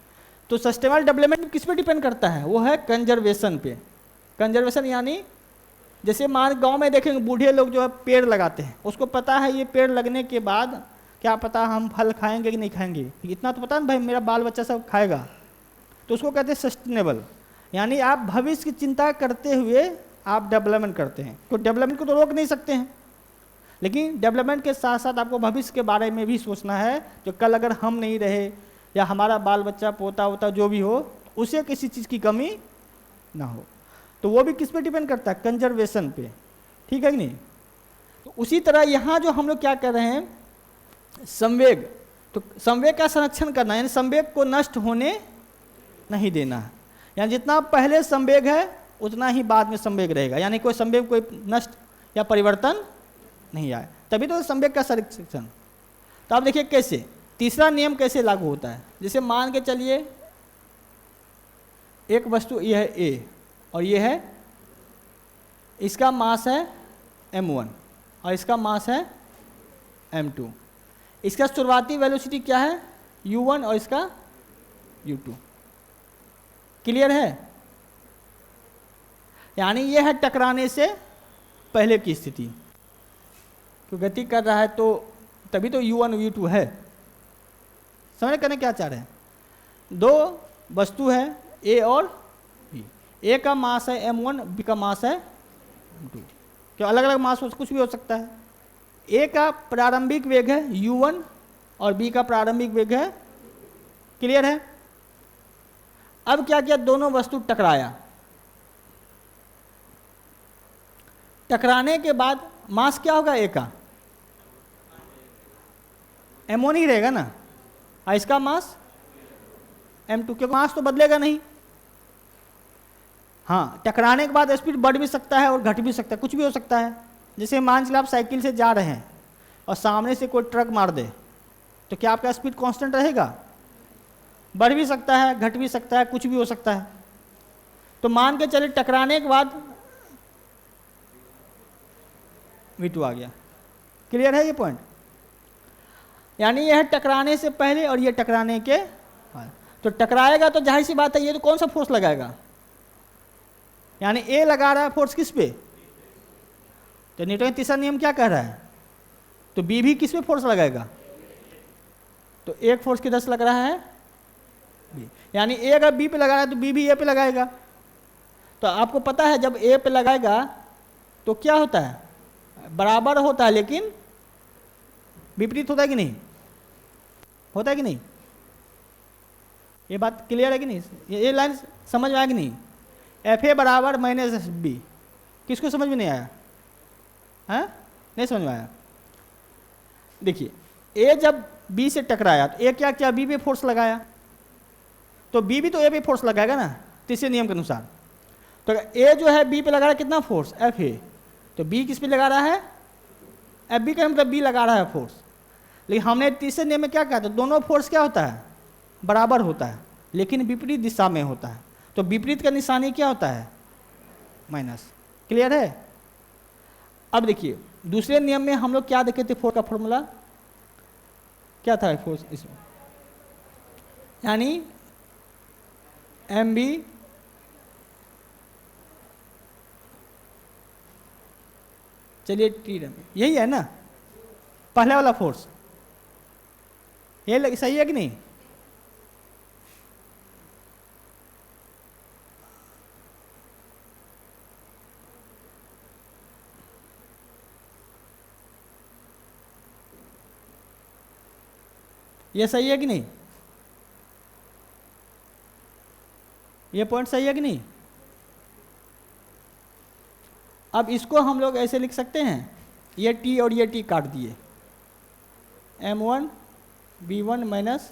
तो सस्टेनेबल डेवलपमेंट किस पे डिपेंड करता है, वो है कंजर्वेशन पे। कंजर्वेशन यानी जैसे मान गांव में देखेंगे बूढ़े लोग जो है पेड़ लगाते हैं, उसको पता है ये पेड़ लगने के बाद क्या पता हम फल खाएंगे कि नहीं खाएंगे, इतना तो पता है भाई मेरा बाल बच्चा सब खाएगा, तो उसको कहते हैं सस्टेनेबल। यानी आप भविष्य की चिंता करते हुए आप डेवलपमेंट करते हैं। तो डेवलपमेंट को तो रोक नहीं सकते हैं, लेकिन डेवलपमेंट के साथ साथ आपको भविष्य के बारे में भी सोचना है, जो कल अगर हम नहीं रहे या हमारा बाल बच्चा पोता वोता जो भी हो, उसे किसी चीज़ की कमी ना हो। तो वो भी किस पे डिपेंड करता है, कंजर्वेशन पे, ठीक है कि नहीं। तो उसी तरह यहाँ जो हम लोग क्या कर रहे हैं, संवेग, तो संवेग का संरक्षण करना, यानी संवेग को नष्ट होने नहीं देना है। यानी जितना पहले संवेग है उतना ही बाद में संवेग रहेगा, यानी कोई संवेग कोई नष्ट या परिवर्तन नहीं आए, तभी तो संवेग का संरक्षण। तो आप देखिए कैसे, तीसरा नियम कैसे लागू होता है। जैसे मान के चलिए एक वस्तु ये है A और ये है, इसका मास है m1 और इसका मास है m2। इसका शुरुआती वेलोसिटी क्या है u1 और इसका u2। क्लियर है। यानी यह है टकराने से पहले की स्थिति, तो गति कर रहा है तो तभी तो U1 U2 है। समझ करने क्या चाह रहे हैं? दो वस्तु है A और B, A का मास है m1, B का मास है m2। क्यों अलग अलग मास हो, कुछ भी हो सकता है। A का प्रारंभिक वेग है U1 और B का प्रारंभिक वेग है, क्लियर है? अब क्या किया, दोनों वस्तु टकराया। टकराने के बाद मास क्या होगा A का? m1 ही रहेगा ना, और इसका मास m2, क्योंकि मास तो बदलेगा नहीं। हाँ, टकराने के बाद स्पीड बढ़ भी सकता है और घट भी सकता है, कुछ भी हो सकता है। जैसे मान लीजिए आप साइकिल से जा रहे हैं और सामने से कोई ट्रक मार दे, तो क्या आपका स्पीड कांस्टेंट रहेगा? बढ़ भी सकता है, घट भी सकता है, कुछ भी हो सकता है। तो मान के चले टकराने के बाद V2 आ गया। क्लियर है ये पॉइंट? यानी यह टकराने से पहले और ये टकराने के बाद। तो टकराएगा तो जाहिर सी बात है, ये तो कौन सा फोर्स लगाएगा? यानी A लगा रहा है फोर्स किस पे? तो न्यूटन का तीसरा नियम क्या कह रहा है? तो B भी किस पे फोर्स लगाएगा? तो एक फोर्स किधर से लग रहा है? B। यानी A अगर B पे लगा रहा है तो B भी A पे लगाएगा। तो आपको पता है जब A पे लगाएगा तो क्या होता है? बराबर होता है, लेकिन विपरीत होता है कि नहीं? होता है कि नहीं? ये बात क्लियर है कि नहीं? ये लाइन समझ में आया कि नहीं? FA बराबर माइनस B। किसको समझ में नहीं आया? हाँ, नहीं समझ में आया? देखिए, A जब B से टकराया तो A क्या किया? B पे फोर्स लगाया, तो B भी तो A पे फोर्स लगाएगा ना, तीसरे नियम के अनुसार। तो A जो है B पे लगा रहा है कितना फोर्स? FA। तो B किस पे लगा रहा है? FB का मतलब B लगा रहा है फोर्स। लेकिन हमने तीसरे नियम में क्या कहा था? दोनों फोर्स क्या होता है? बराबर होता है, लेकिन विपरीत दिशा में होता है। तो विपरीत का निशानी क्या होता है? माइनस। क्लियर है? अब देखिए, दूसरे नियम में हम लोग क्या देखे थे? फोर्स का फॉर्मूला क्या था? फोर्स इसमें यानी mb चलिए टी यही है ना, पहले वाला फोर्स। ये सही है कि नहीं? ये सही है कि नहीं? ये पॉइंट सही है कि नहीं? अब इसको हम लोग ऐसे लिख सकते हैं, ये T और ये T काट दिए, m1 b1 minus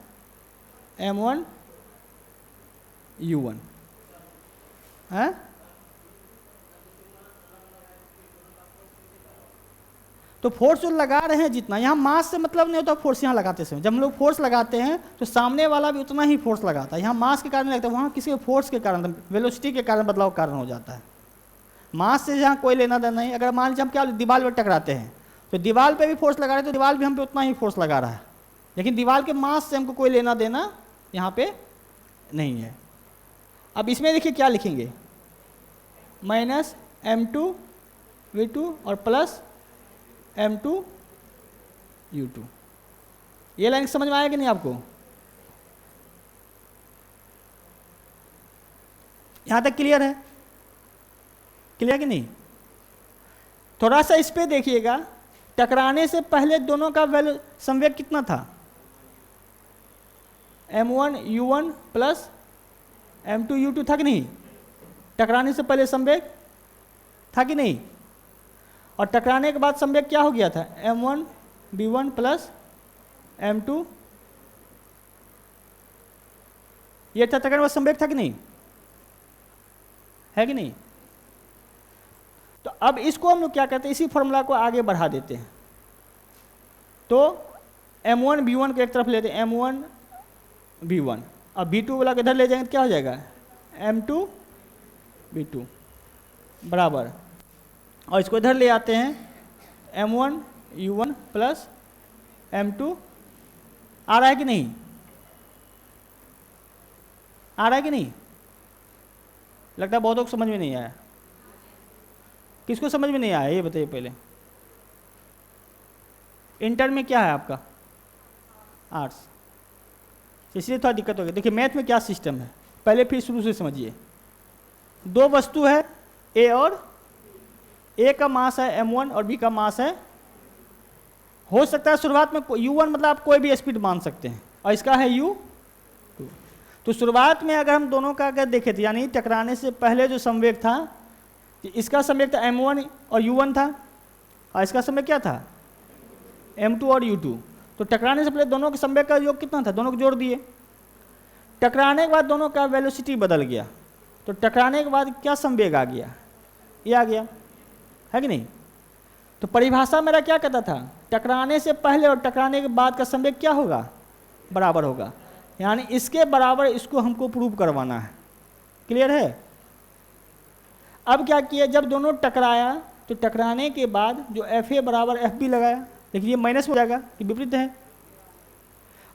m1 u1 है। तो फोर्स जो लगा रहे हैं जितना, यहाँ मास से मतलब नहीं होता फोर्स यहाँ लगाते समय। जब हम लोग फोर्स लगाते हैं तो सामने वाला भी उतना ही फोर्स लगाता है। यहाँ मास के कारण लगता है, वहाँ किसी फोर्स के कारण, वेलोसिटी के कारण बदलाव कारण हो जाता है। मास से यहाँ कोई लेना देना नहीं। अगर मान लीजिए हम क्या दीवार पर टकराते हैं तो दीवार पे भी फोर्स लगा रहे हैं, तो दीवार भी हम पे उतना ही फोर्स लगा रहा है, लेकिन दीवार के मास से हमको कोई लेना देना यहाँ पे नहीं है। अब इसमें देखिए क्या लिखेंगे, माइनस m2 v2 और प्लस m2 u2। ये लाइन समझ में आया कि नहीं आपको? यहाँ तक क्लियर है? क्लियर कि नहीं? थोड़ा सा इस पे देखिएगा, टकराने से पहले दोनों का वैल्यू संवेग कितना था? m1 u1 plus m2 u2 था कि नहीं? टकराने से पहले संवेग था कि नहीं? और टकराने के बाद संवेग क्या हो गया था? m1 b1 प्लस m2, ये था टकराने के बाद संवेग था कि नहीं? है कि नहीं? तो अब इसको हम लोग क्या करते हैं, इसी फॉर्मूला को आगे बढ़ा देते हैं। तो m1 b1 को एक तरफ लेते हैं, m1 b1, अब b2 वाला को इधर ले जाएंगे तो क्या हो जाएगा? m2 b2 बराबर, और इसको इधर ले आते हैं m1 u1 प्लस m2। आ रहा है कि नहीं? आ रहा है कि नहीं? लगता है बहुत लोग समझ में नहीं आया। किसको समझ में नहीं आया ये बताइए पहले। इंटर में क्या है आपका? आर्ट्स, इसलिए थोड़ा दिक्कत हो गई। देखिए मैथ में क्या सिस्टम है, पहले फिर शुरू से समझिए। दो वस्तु है ए और ए का मास है m1 और बी का मास है, हो सकता है शुरुआत में u1 मतलब आप कोई भी स्पीड मान सकते हैं, और इसका है u2। तो शुरुआत में अगर हम दोनों का अगर देखें तो यानी टकराने से पहले जो संवेग था, इसका संवेग था m1 और u1 था, और इसका संवेग क्या था? m2 और u2। तो टकराने से पहले दोनों के संवेग का योग कितना था? दोनों को जोड़ दिए। टकराने के बाद दोनों का वेलोसिटी बदल गया, तो टकराने के बाद क्या संवेग आ गया? ये आ गया, है कि नहीं? तो परिभाषा मेरा क्या कहता था? टकराने से पहले और टकराने के बाद का संवेग क्या होगा? बराबर होगा, यानी इसके बराबर इसको हमको प्रूव करवाना है। क्लियर है? अब क्या किया, जब दोनों टकराया तो टकराने के बाद जो एफ ए बराबर एफ बी लगाया, लेकिन ये माइनस हो जाएगा, ये विपरीत है।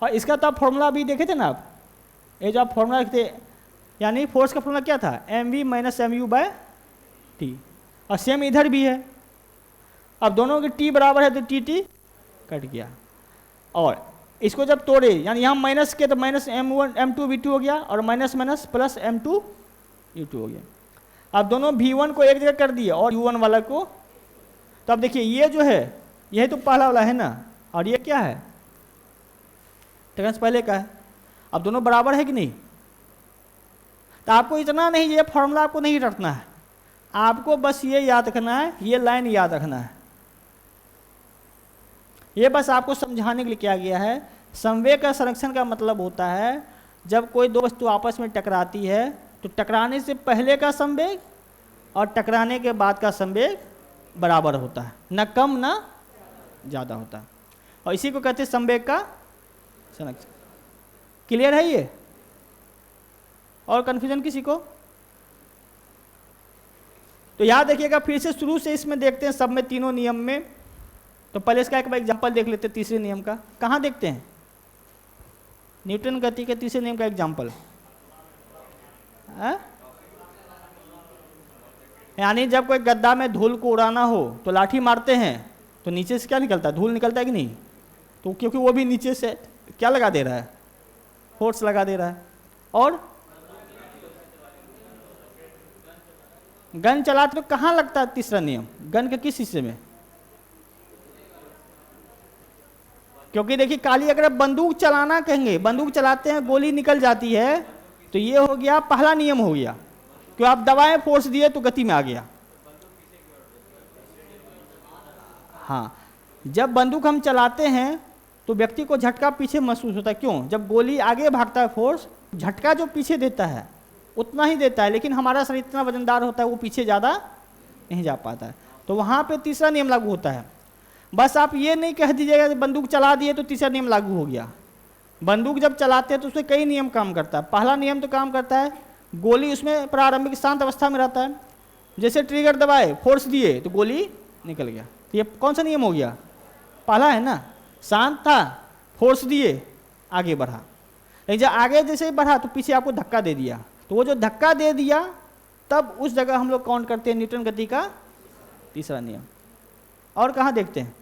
और इसका तो आप फॉर्मूला भी देखे थे ना आप, ये जो आप फॉर्मूला लिखते, यानी फोर्स का फॉर्मूला क्या था? M v minus m u by t, और सेम इधर भी है। अब दोनों के टी बराबर है तो टी टी कट गया, और इसको जब तोड़े यानी यहाँ माइनस के तो माइनस m1 m2 v2 हो गया, और minus minus plus m2 u2 हो गया। अब दोनों v1 को एक जगह कर दिए और u1 वाला को, तो अब देखिए ये जो है यह तो पहला वाला है ना, और ये क्या है? टकराने से पहले का है। अब दोनों बराबर है कि नहीं? तो आपको इतना नहीं, ये फॉर्मूला आपको नहीं रखना है, आपको बस ये याद रखना है, ये लाइन याद रखना है। ये बस आपको समझाने के लिए किया गया है। संवेग का संरक्षण का मतलब होता है जब कोई दो वस्तु आपस में टकराती है तो टकराने से पहले का संवेग और टकराने के बाद का संवेग बराबर होता है, न कम न ज़्यादा होता है, और इसी को कहते हैं संवेग का संरक्षण। क्लियर है ये? और कन्फ्यूजन किसी को? तो याद रखिएगा, फिर से शुरू से इसमें देखते हैं सब में, तीनों नियम में। तो पहले इसका एक बार एग्जाम्पल देख लेते हैं तीसरे नियम का। कहाँ देखते हैं? न्यूटन गति के तीसरे नियम का एग्जाम्पल। यानी जब कोई गड्ढा में धूल को उड़ाना हो तो लाठी मारते हैं तो नीचे से क्या निकलता है? धूल निकलता है कि नहीं? तो क्योंकि वो भी नीचे से क्या लगा दे रहा है? फोर्स लगा दे रहा है। और गन चलाते तो कहाँ लगता है तीसरा नियम? गन के किस हिस्से में? क्योंकि देखिए काली, अगर आप बंदूक चलाना कहेंगे, बंदूक चलाते हैं गोली निकल जाती है, तो ये हो गया पहला नियम हो गया, क्यों आप दबाएं फोर्स दिए तो गति में आ गया। हाँ, जब बंदूक हम चलाते हैं तो व्यक्ति को झटका पीछे महसूस होता है। क्यों? जब गोली आगे भागता है फोर्स, झटका जो पीछे देता है उतना ही देता है, लेकिन हमारा शरीर इतना वजनदार होता है वो पीछे ज़्यादा नहीं जा पाता है। तो वहाँ पे तीसरा नियम लागू होता है। बस आप ये नहीं कह दीजिएगा कि बंदूक चला दिए तो तीसरा नियम लागू हो गया। बंदूक जब चलाते हैं तो उसमें कई नियम काम करता है। पहला नियम तो काम करता है, गोली उसमें प्रारंभिक शांत अवस्था में रहता है, जैसे ट्रिगर दबाए फोर्स दिए तो गोली निकल गया। तो ये कौन सा नियम हो गया? पहला है ना, शांत था, फोर्स दिए, आगे बढ़ा। लेकिन जब आगे जैसे ही बढ़ा तो पीछे आपको धक्का दे दिया, तो वो जो धक्का दे दिया तब उस जगह हम लोग काउंट करते हैं न्यूटन गति का तीसरा नियम। और कहाँ देखते हैं?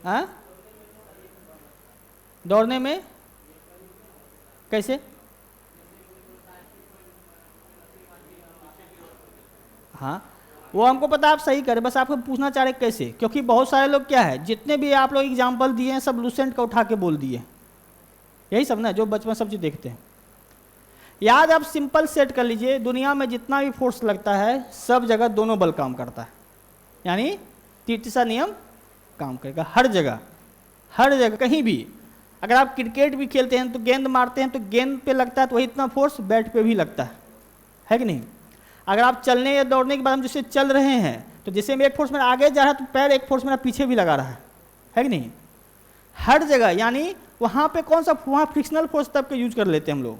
हाँ, दौड़ने में कैसे? हाँ, वो हमको पता, आप सही करें, बस आपको पूछना चाह रहे कैसे, क्योंकि बहुत सारे लोग क्या है, जितने भी आप लोग एग्जाम्पल दिए हैं सब लूसेंट का उठा के बोल दिए, यही सब ना जो बचपन सब चीज देखते हैं। याद आप सिंपल सेट कर लीजिए, दुनिया में जितना भी फोर्स लगता है सब जगह दोनों बल काम करता है, यानी तीसरा नियम काम करेगा हर जगह, हर जगह कहीं भी। अगर आप क्रिकेट भी खेलते हैं तो गेंद मारते हैं तो गेंद पे लगता है तो वही इतना फोर्स बैट पे भी लगता है कि नहीं? अगर आप चलने या दौड़ने के बाद हम जैसे चल रहे हैं तो जैसे में एक फोर्स मेरा आगे जा रहा है तो पैर एक फोर्स मेरा पीछे भी लगा रहा है कि नहीं? हर जगह, यानी वहाँ पे कौन सा, वहाँ फ्रिक्शनल फोर्स तब के यूज कर लेते हैं हम लोग।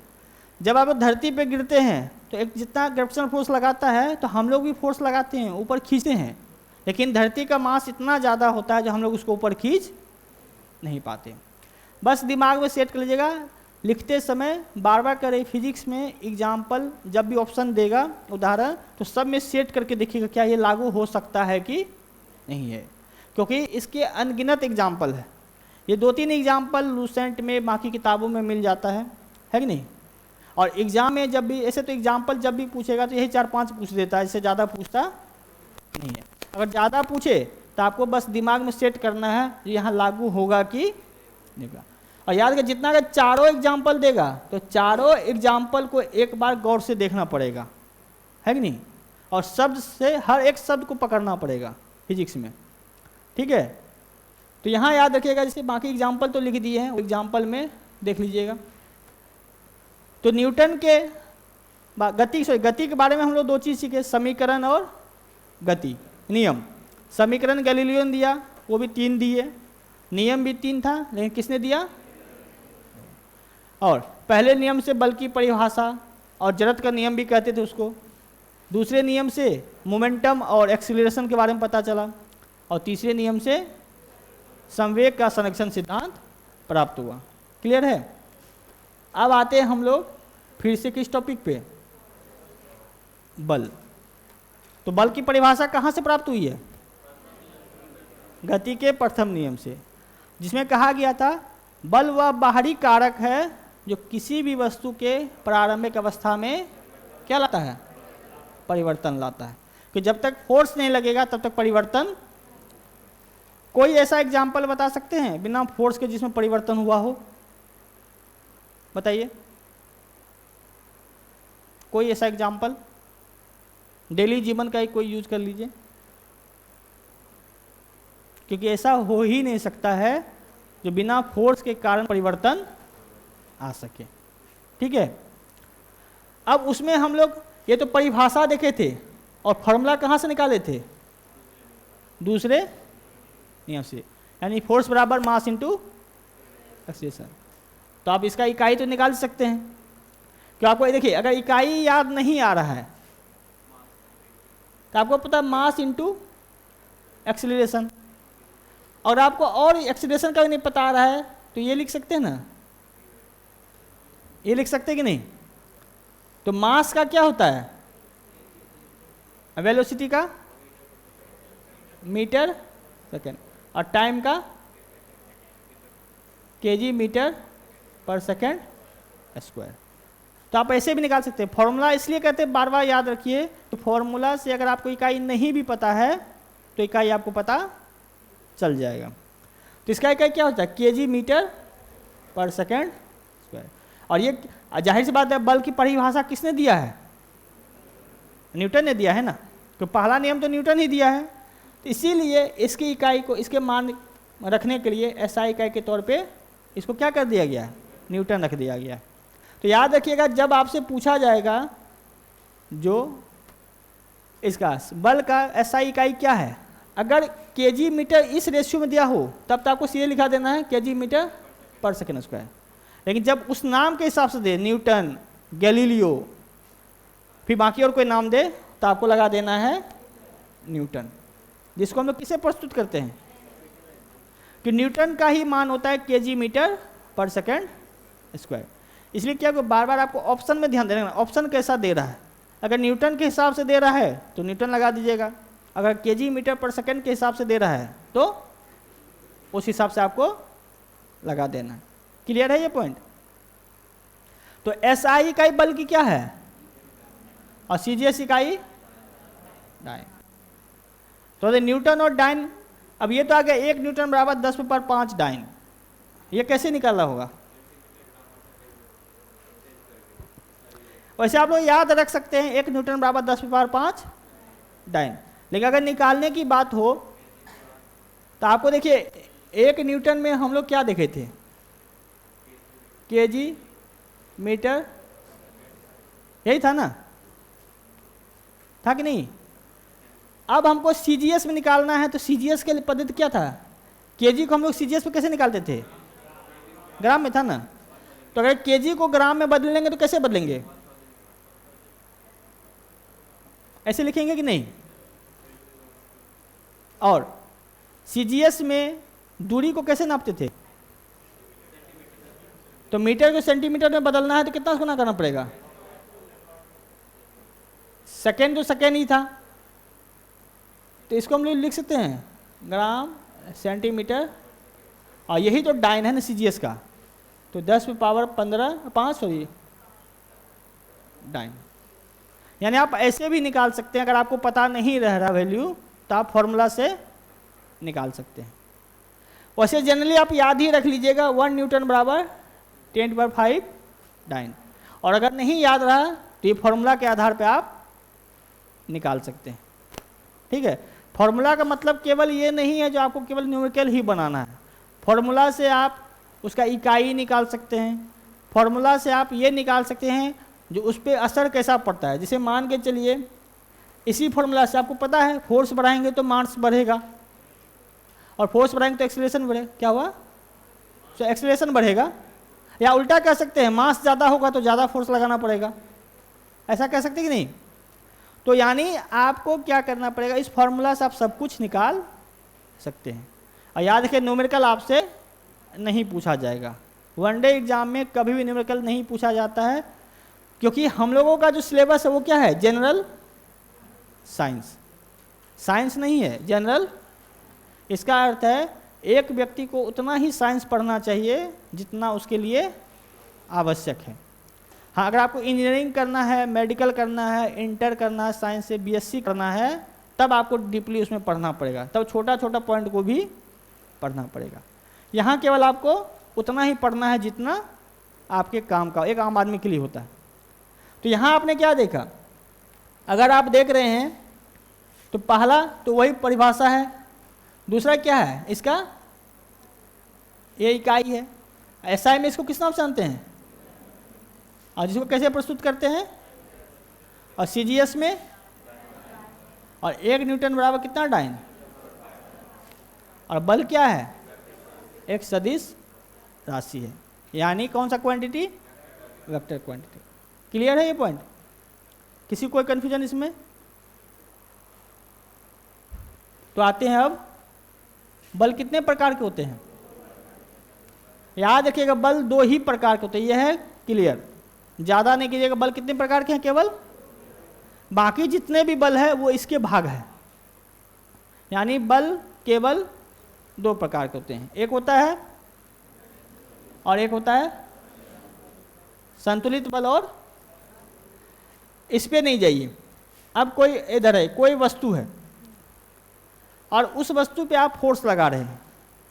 जब आप धरती पे गिरते हैं तो एक जितना ग्रेविटेशनल फोर्स लगाता है तो हम लोग भी फोर्स लगाते हैं, ऊपर खींचते हैं, लेकिन धरती का मास इतना ज़्यादा होता है जो हम लोग उसको ऊपर खींच नहीं पाते। बस दिमाग में सेट कर लीजिएगा, लिखते समय बार बार करें। फिजिक्स में एग्जाम्पल जब भी ऑप्शन देगा उदाहरण, तो सब में सेट करके देखिएगा क्या ये लागू हो सकता है कि नहीं है, क्योंकि इसके अनगिनत एग्जाम्पल है। ये 2-3 एग्जाम्पल लूसेंट में बाकी किताबों में मिल जाता है कि नहीं। और एग्जाम में जब भी ऐसे, तो एग्जाम्पल जब भी पूछेगा तो यही 4-5 पूछ देता है, इससे ज़्यादा पूछता नहीं है। अगर ज़्यादा पूछे तो आपको बस दिमाग में सेट करना है यहाँ लागू होगा कि नहीं होगा। और याद रखिए जितना अगर चारों एग्जाम्पल देगा तो चारों एग्जाम्पल को एक बार गौर से देखना पड़ेगा, है कि नहीं। और शब्द से हर एक शब्द को पकड़ना पड़ेगा फिजिक्स में, ठीक है। तो यहाँ याद रखिएगा, जैसे बाकी एग्जाम्पल तो लिख दिए हैं, एग्जाम्पल में देख लीजिएगा। तो न्यूटन के गति के बारे में हम लोग 2 चीज़ सीखे, समीकरण और गति नियम। समीकरण गैलीलियो ने दिया, वो भी 3 दिए, नियम भी 3 था, लेकिन किसने दिया। और पहले नियम से बल की परिभाषा और जड़त्व का नियम भी कहते थे उसको। दूसरे नियम से मोमेंटम और एक्सीलरेशन के बारे में पता चला। और तीसरे नियम से संवेग का संरक्षण सिद्धांत प्राप्त हुआ। क्लियर है। अब आते हैं हम लोग फिर से किस टॉपिक पे, बल। तो बल की परिभाषा कहाँ से प्राप्त हुई है, गति के प्रथम नियम से, जिसमें कहा गया था बल वह बाहरी कारक है जो किसी भी वस्तु के प्रारंभिक अवस्था में क्या लाता है, परिवर्तन लाता है। कि जब तक फोर्स नहीं लगेगा तब तक परिवर्तन। कोई ऐसा एग्जाम्पल बता सकते हैं बिना फोर्स के जिसमें परिवर्तन हुआ हो, बताइए कोई ऐसा एग्जाम्पल। डेली जीवन का ही कोई यूज कर लीजिए, क्योंकि ऐसा हो ही नहीं सकता है जो बिना फोर्स के कारण परिवर्तन आ सके, ठीक है। अब उसमें हम लोग ये तो परिभाषा देखे थे और फॉर्मूला कहाँ से निकाले थे, दूसरे नियम से, यानी फोर्स बराबर मास इंटू एक्सीलरेशन। तो आप इसका इकाई तो निकाल सकते हैं। क्यों आपको देखिए, अगर इकाई याद नहीं आ रहा है तो आपको पता मास इंटू एक्सीलरेशन, और आपको और एक्सीलरेशन का भी नहीं पता आ रहा है तो ये लिख सकते हैं ना, ये लिख सकते हैं कि नहीं। तो मास का क्या होता है, वेलोसिटी का मीटर सेकेंड, और टाइम का केजी मीटर पर सेकेंड स्क्वायर। तो आप ऐसे भी निकाल सकते हैं। फॉर्मूला इसलिए कहते हैं बार बार याद रखिए, तो फॉर्मूला से अगर आपको इकाई नहीं भी पता है तो इकाई आपको पता चल जाएगा। तो इसका इकाई क्या होता है, केजी मीटर पर सेकेंड स्क्वायर। और ये जाहिर सी बात है, बल की परिभाषा किसने दिया है, न्यूटन ने दिया है ना। तो पहला नियम तो न्यूटन ही दिया है, तो इसीलिए इसकी इकाई को, इसके मान रखने के लिए एसआई इकाई के तौर पे इसको क्या कर दिया गया है, न्यूटन रख दिया गया। तो याद रखिएगा, जब आपसे पूछा जाएगा जो इसका बल का एसआई इकाई क्या है, अगर केजी मीटर इस रेशियो में दिया हो तब तो आपको सीधे लिखा देना है केजी मीटर पर सेकेंड स्क्वायर। लेकिन जब उस नाम के हिसाब से दे, न्यूटन, गैलीलियो, फिर बाकी और कोई नाम दे, तो आपको लगा देना है न्यूटन, जिसको हम लोग किसे प्रस्तुत करते हैं, कि न्यूटन का ही मान होता है केजी मीटर पर सेकेंड स्क्वायर। इसलिए क्या बार बार आपको ऑप्शन में ध्यान देना, ऑप्शन कैसा दे रहा है। अगर न्यूटन के हिसाब से दे रहा है तो न्यूटन लगा दीजिएगा, अगर केजी मीटर पर सेकेंड के हिसाब से दे रहा है तो उस हिसाब से आपको लगा देना। क्लियर है ये पॉइंट। तो एसआई इकाई बल की क्या है और सीजीएस इकाई डाइन। तो न्यूटन और डाइन, अब ये तो आ गया 1 न्यूटन बराबर 10⁵ डाइन। ये कैसे निकालना होगा, वैसे आप लोग याद रख सकते हैं 1 न्यूटन बराबर 10⁵ डाइन। लेकिन अगर निकालने की बात हो तो आपको देखिए 1 न्यूटन में हम लोग क्या देखे थे, केजी मीटर, यही था ना, था कि नहीं। अब हमको सीजीएस में निकालना है, तो सीजीएस के पद्धति क्या था, केजी को हम लोग सीजीएस में कैसे निकालते थे, ग्राम में था ना। तो अगर केजी को ग्राम में बदलेंगे तो कैसे बदलेंगे, ऐसे लिखेंगे कि नहीं। और सीजीएस में दूरी को कैसे नापते थे, तो मीटर को सेंटीमीटर में बदलना है तो कितना गुना करना पड़ेगा? सेकेंड तो सेकेंड ही था, तो इसको हम लोग लिख सकते हैं ग्राम सेंटीमीटर, और यही तो डाइन है ना CGS का, तो 10 में पावर 5 सॉरी डाइन। यानी आप ऐसे भी निकाल सकते हैं, अगर आपको पता नहीं रह रहा वैल्यू तो आप फॉर्मूला से निकाल सकते हैं। वैसे जनरली आप याद ही रख लीजिएगा 1 न्यूटन बराबर 10⁵ डाइन, और अगर नहीं याद रहा तो ये फॉर्मूला के आधार पे आप निकाल सकते हैं। ठीक है, फॉर्मूला का मतलब केवल ये नहीं है जो आपको केवल न्यूमेरिकल ही बनाना है, फॉर्मूला से आप उसका इकाई निकाल सकते हैं, फॉर्मूला से आप ये निकाल सकते हैं जो उस पर असर कैसा पड़ता है। जैसे मान के चलिए इसी फॉर्मूला से आपको पता है फोर्स बढ़ाएंगे तो मास बढ़ेगा, और फोर्स बढ़ाएंगे तो एक्सेलरेशन बढ़ेगा। क्या हुआ? तो एक्सेलरेशन बढ़ेगा, या उल्टा कह सकते हैं मास ज़्यादा होगा तो ज़्यादा फोर्स लगाना पड़ेगा, ऐसा कह सकते हैं कि नहीं? तो यानी आपको क्या करना पड़ेगा, इस फॉर्मूला से आप सब कुछ निकाल सकते हैं। और याद रखिए न्यूमेरिकल आपसे नहीं पूछा जाएगा, वनडे एग्जाम में कभी भी न्यूमेरिकल नहीं पूछा जाता है, क्योंकि हम लोगों का जो सिलेबस है वो क्या है? जनरल साइंस, साइंस नहीं है, जनरल। इसका अर्थ है एक व्यक्ति को उतना ही साइंस पढ़ना चाहिए जितना उसके लिए आवश्यक है। हाँ, अगर आपको इंजीनियरिंग करना है, मेडिकल करना है, इंटर करना है, साइंस से BSc करना है, तब आपको डीपली उसमें पढ़ना पड़ेगा, तब छोटा छोटा पॉइंट को भी पढ़ना पड़ेगा। यहाँ केवल आपको उतना ही पढ़ना है जितना आपके काम का एक आम आदमी के लिए होता है। तो यहाँ आपने क्या देखा, अगर आप देख रहे हैं तो पहला तो वही परिभाषा है, दूसरा क्या है इसका? ये इकाई है। SI में इसको किस नाम से जानते हैं और जिसको कैसे प्रस्तुत करते हैं? और CGS में, और 1 न्यूटन बराबर कितना डाइन, और बल क्या है? एक सदिश राशि है, यानी कौन सा क्वांटिटी? Vector quantity. क्लियर है ये पॉइंट? किसी कोई कंफ्यूजन इसमें? तो आते हैं अब बल कितने प्रकार के होते हैं? याद रखिएगा बल 2 ही प्रकार के होते हैं, यह है क्लियर, ज़्यादा नहीं कीजिएगा। बल कितने प्रकार के हैं? केवल, बाकी जितने भी बल है वो इसके भाग है, यानी बल केवल 2 प्रकार के होते हैं, एक होता है और एक होता है संतुलित बल। और इस पे नहीं जाइए, अब कोई इधर है, कोई वस्तु है और उस वस्तु पे आप फोर्स लगा रहे हैं,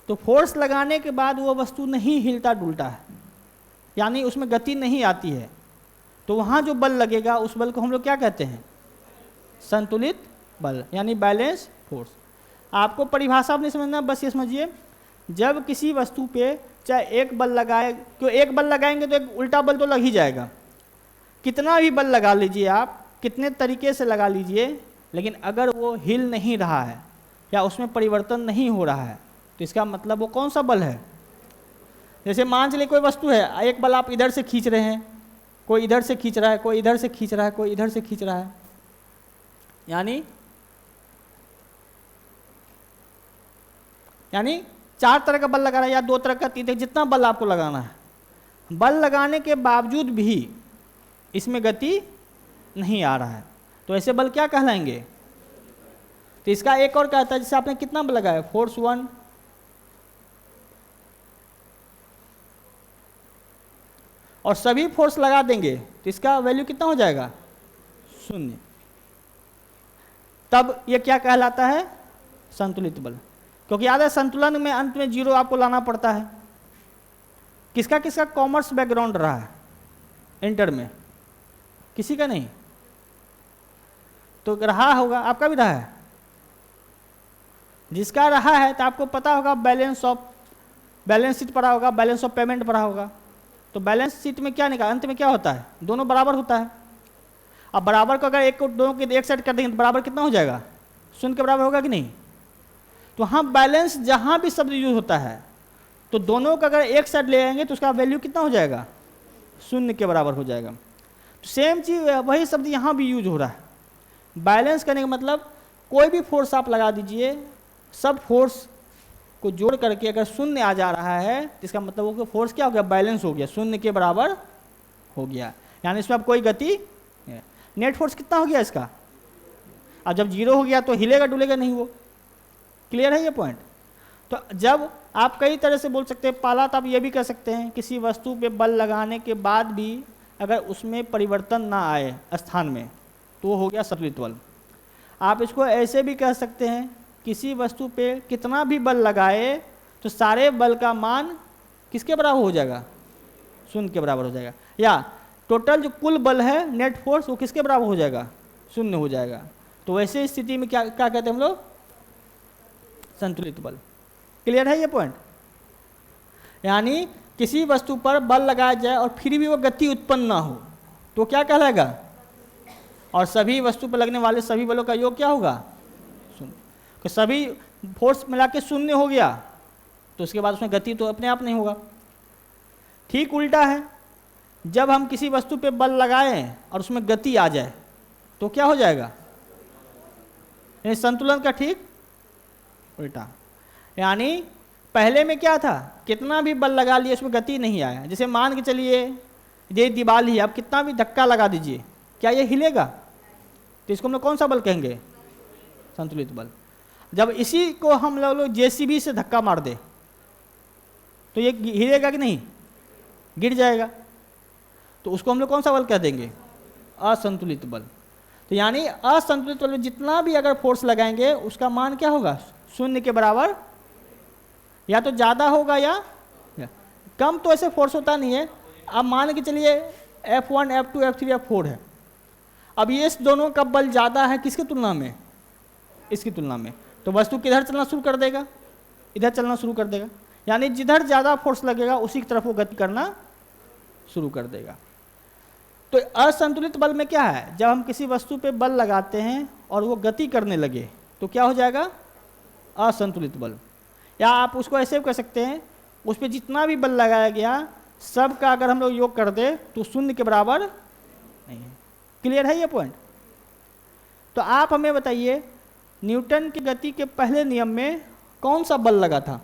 तो फोर्स लगाने के बाद वो वस्तु नहीं हिलता डुलता है, यानी उसमें गति नहीं आती है, तो वहाँ जो बल लगेगा उस बल को हम लोग क्या कहते हैं? संतुलित बल, यानी बैलेंस फोर्स। आपको परिभाषा नहीं समझना, बस ये समझिए जब किसी वस्तु पे चाहे एक बल लगाए, क्यों एक बल लगाएंगे तो एक उल्टा बल तो लग ही जाएगा, कितना भी बल लगा लीजिए आप, कितने तरीके से लगा लीजिए, लेकिन अगर वो हिल नहीं रहा है या उसमें परिवर्तन नहीं हो रहा है तो इसका मतलब वो कौन सा बल है? जैसे मान चलिए कोई वस्तु है, एक बल आप इधर से खींच रहे हैं, कोई इधर से खींच रहा है, कोई इधर से खींच रहा है, कोई इधर से खींच रहा है, यानी 4 तरह का बल लगा रहा है या 2 तरह का, 3 तरह, जितना बल आपको लगाना है, बल लगाने के बावजूद भी इसमें गति नहीं आ रहा है, तो ऐसे बल क्या कहलाएंगे? तो इसका एक और कहता है, जैसे आपने कितना बल लगाया, फोर्स 1, और सभी फोर्स लगा देंगे तो इसका वैल्यू कितना हो जाएगा? 0। तब ये क्या कहलाता है? संतुलित बल। क्योंकि याद है संतुलन में अंत में 0 आपको लाना पड़ता है। किसका किसका कॉमर्स बैकग्राउंड रहा है इंटर में? किसी का नहीं, तो रहा होगा, आपका भी रहा है। जिसका रहा है तो आपको पता होगा बैलेंस शीट पढ़ा होगा, बैलेंस ऑफ पेमेंट पढ़ा होगा। तो बैलेंस शीट में क्या निकाल, अंत में क्या होता है? दोनों बराबर होता है। अब बराबर को अगर एक को दोनों के एक साइड कर देंगे तो बराबर कितना हो जाएगा? 0 के बराबर होगा कि नहीं? तो हाँ, बैलेंस जहाँ भी शब्द यूज होता है तो दोनों का अगर एक साइड ले आएंगे तो उसका वैल्यू कितना हो जाएगा? 0 के बराबर हो जाएगा। तो सेम चीज़ वही शब्द यहाँ भी यूज हो रहा है। बैलेंस करने का मतलब कोई भी फोर्स आप लगा दीजिए, सब फोर्स को जोड़ करके अगर शून्य आ जा रहा है तो इसका मतलब वो फोर्स क्या हो गया, बैलेंस हो गया, शून्य के बराबर हो गया, यानी इसमें अब कोई गति नहीं। नेट फोर्स कितना हो गया इसका, अब जब जीरो हो गया तो हिलेगा डुलेगा नहीं वो। क्लियर है ये पॉइंट। तो जब आप कई तरह से बोल सकते हैं, पहला तो आप ये भी कह सकते हैं किसी वस्तु पे बल लगाने के बाद भी अगर उसमें परिवर्तन ना आए स्थान में तो वो हो गया संतुलित बल। आप इसको ऐसे भी कह सकते हैं किसी वस्तु पे कितना भी बल लगाए तो सारे बल का मान किसके बराबर हो जाएगा, शून्य के बराबर हो जाएगा, या टोटल जो कुल बल है नेट फोर्स वो किसके बराबर हो जाएगा, शून्य हो जाएगा। तो वैसे स्थिति में क्या क्या कहते हैं हम लोग, संतुलित बल। क्लियर है ये पॉइंट। यानी किसी वस्तु पर बल लगाया जाए और फिर भी वो गति उत्पन्न ना हो तो क्या कहलाएगा, और सभी वस्तु पर लगने वाले सभी बलों का योग क्या होगा, शून्य। तो सभी फोर्स मिला के शून्य हो गया तो उसके बाद उसमें गति तो अपने आप नहीं होगा। ठीक उल्टा है, जब हम किसी वस्तु पे बल लगाएं और उसमें गति आ जाए तो क्या हो जाएगा, यानी संतुलन का ठीक उल्टा। यानी पहले में क्या था, कितना भी बल लगा लिए उसमें गति नहीं आया। जैसे मान के चलिए ये दीवार ही, आप कितना भी धक्का लगा दीजिए क्या ये हिलेगा, तो इसको हम लोग कौन सा बल कहेंगे, संतुलित बल। जब इसी को हम लोग जेसीबी से धक्का मार दे तो ये हिलेगा कि नहीं, गिर जाएगा, तो उसको हम लोग कौन सा बल कह देंगे, असंतुलित बल। तो यानी असंतुलित बल में जितना भी अगर फोर्स लगाएंगे उसका मान क्या होगा, शून्य के बराबर, या तो ज़्यादा होगा या कम। तो ऐसे फोर्स होता नहीं है। अब मान के चलिए F1 F2 F3 F4 है, अब ये इस दोनों का बल ज़्यादा है किसकी तुलना में, इसकी तुलना में, तो वस्तु किधर चलना शुरू कर देगा, इधर चलना शुरू कर देगा। यानी जिधर ज़्यादा फोर्स लगेगा उसी की तरफ वो गति करना शुरू कर देगा। तो असंतुलित बल में क्या है, जब हम किसी वस्तु पे बल लगाते हैं और वो गति करने लगे तो क्या हो जाएगा, असंतुलित बल। या आप उसको ऐसे भी कह सकते हैं उस पर जितना भी बल लगाया गया सब का अगर हम लोग योग कर दे तो शून्य के बराबर नहीं है। क्लियर है ये पॉइंट। तो आप हमें बताइए न्यूटन की गति के पहले नियम में कौन सा बल लगा था,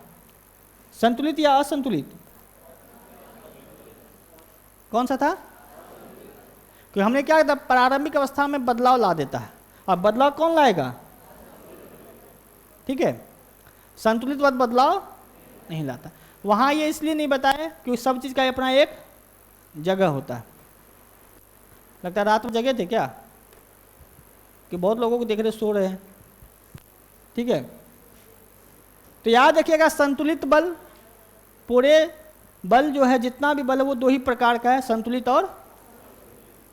संतुलित या असंतुलित, कौन सा था। क्योंकि हमने क्या किया, प्रारंभिक अवस्था में बदलाव ला देता है, और बदलाव कौन लाएगा, ठीक है, संतुलित बदलाव नहीं लाता। वहाँ ये इसलिए नहीं बताया क्योंकि सब चीज़ का अपना एक जगह होता है। लगता है रात में जगह थे क्या, कि बहुत लोगों को देख रहे सो रहे हैं, ठीक है। तो याद रखिएगा संतुलित बल, पूरे बल जो है जितना भी बल है वो दो ही प्रकार का है, संतुलित और,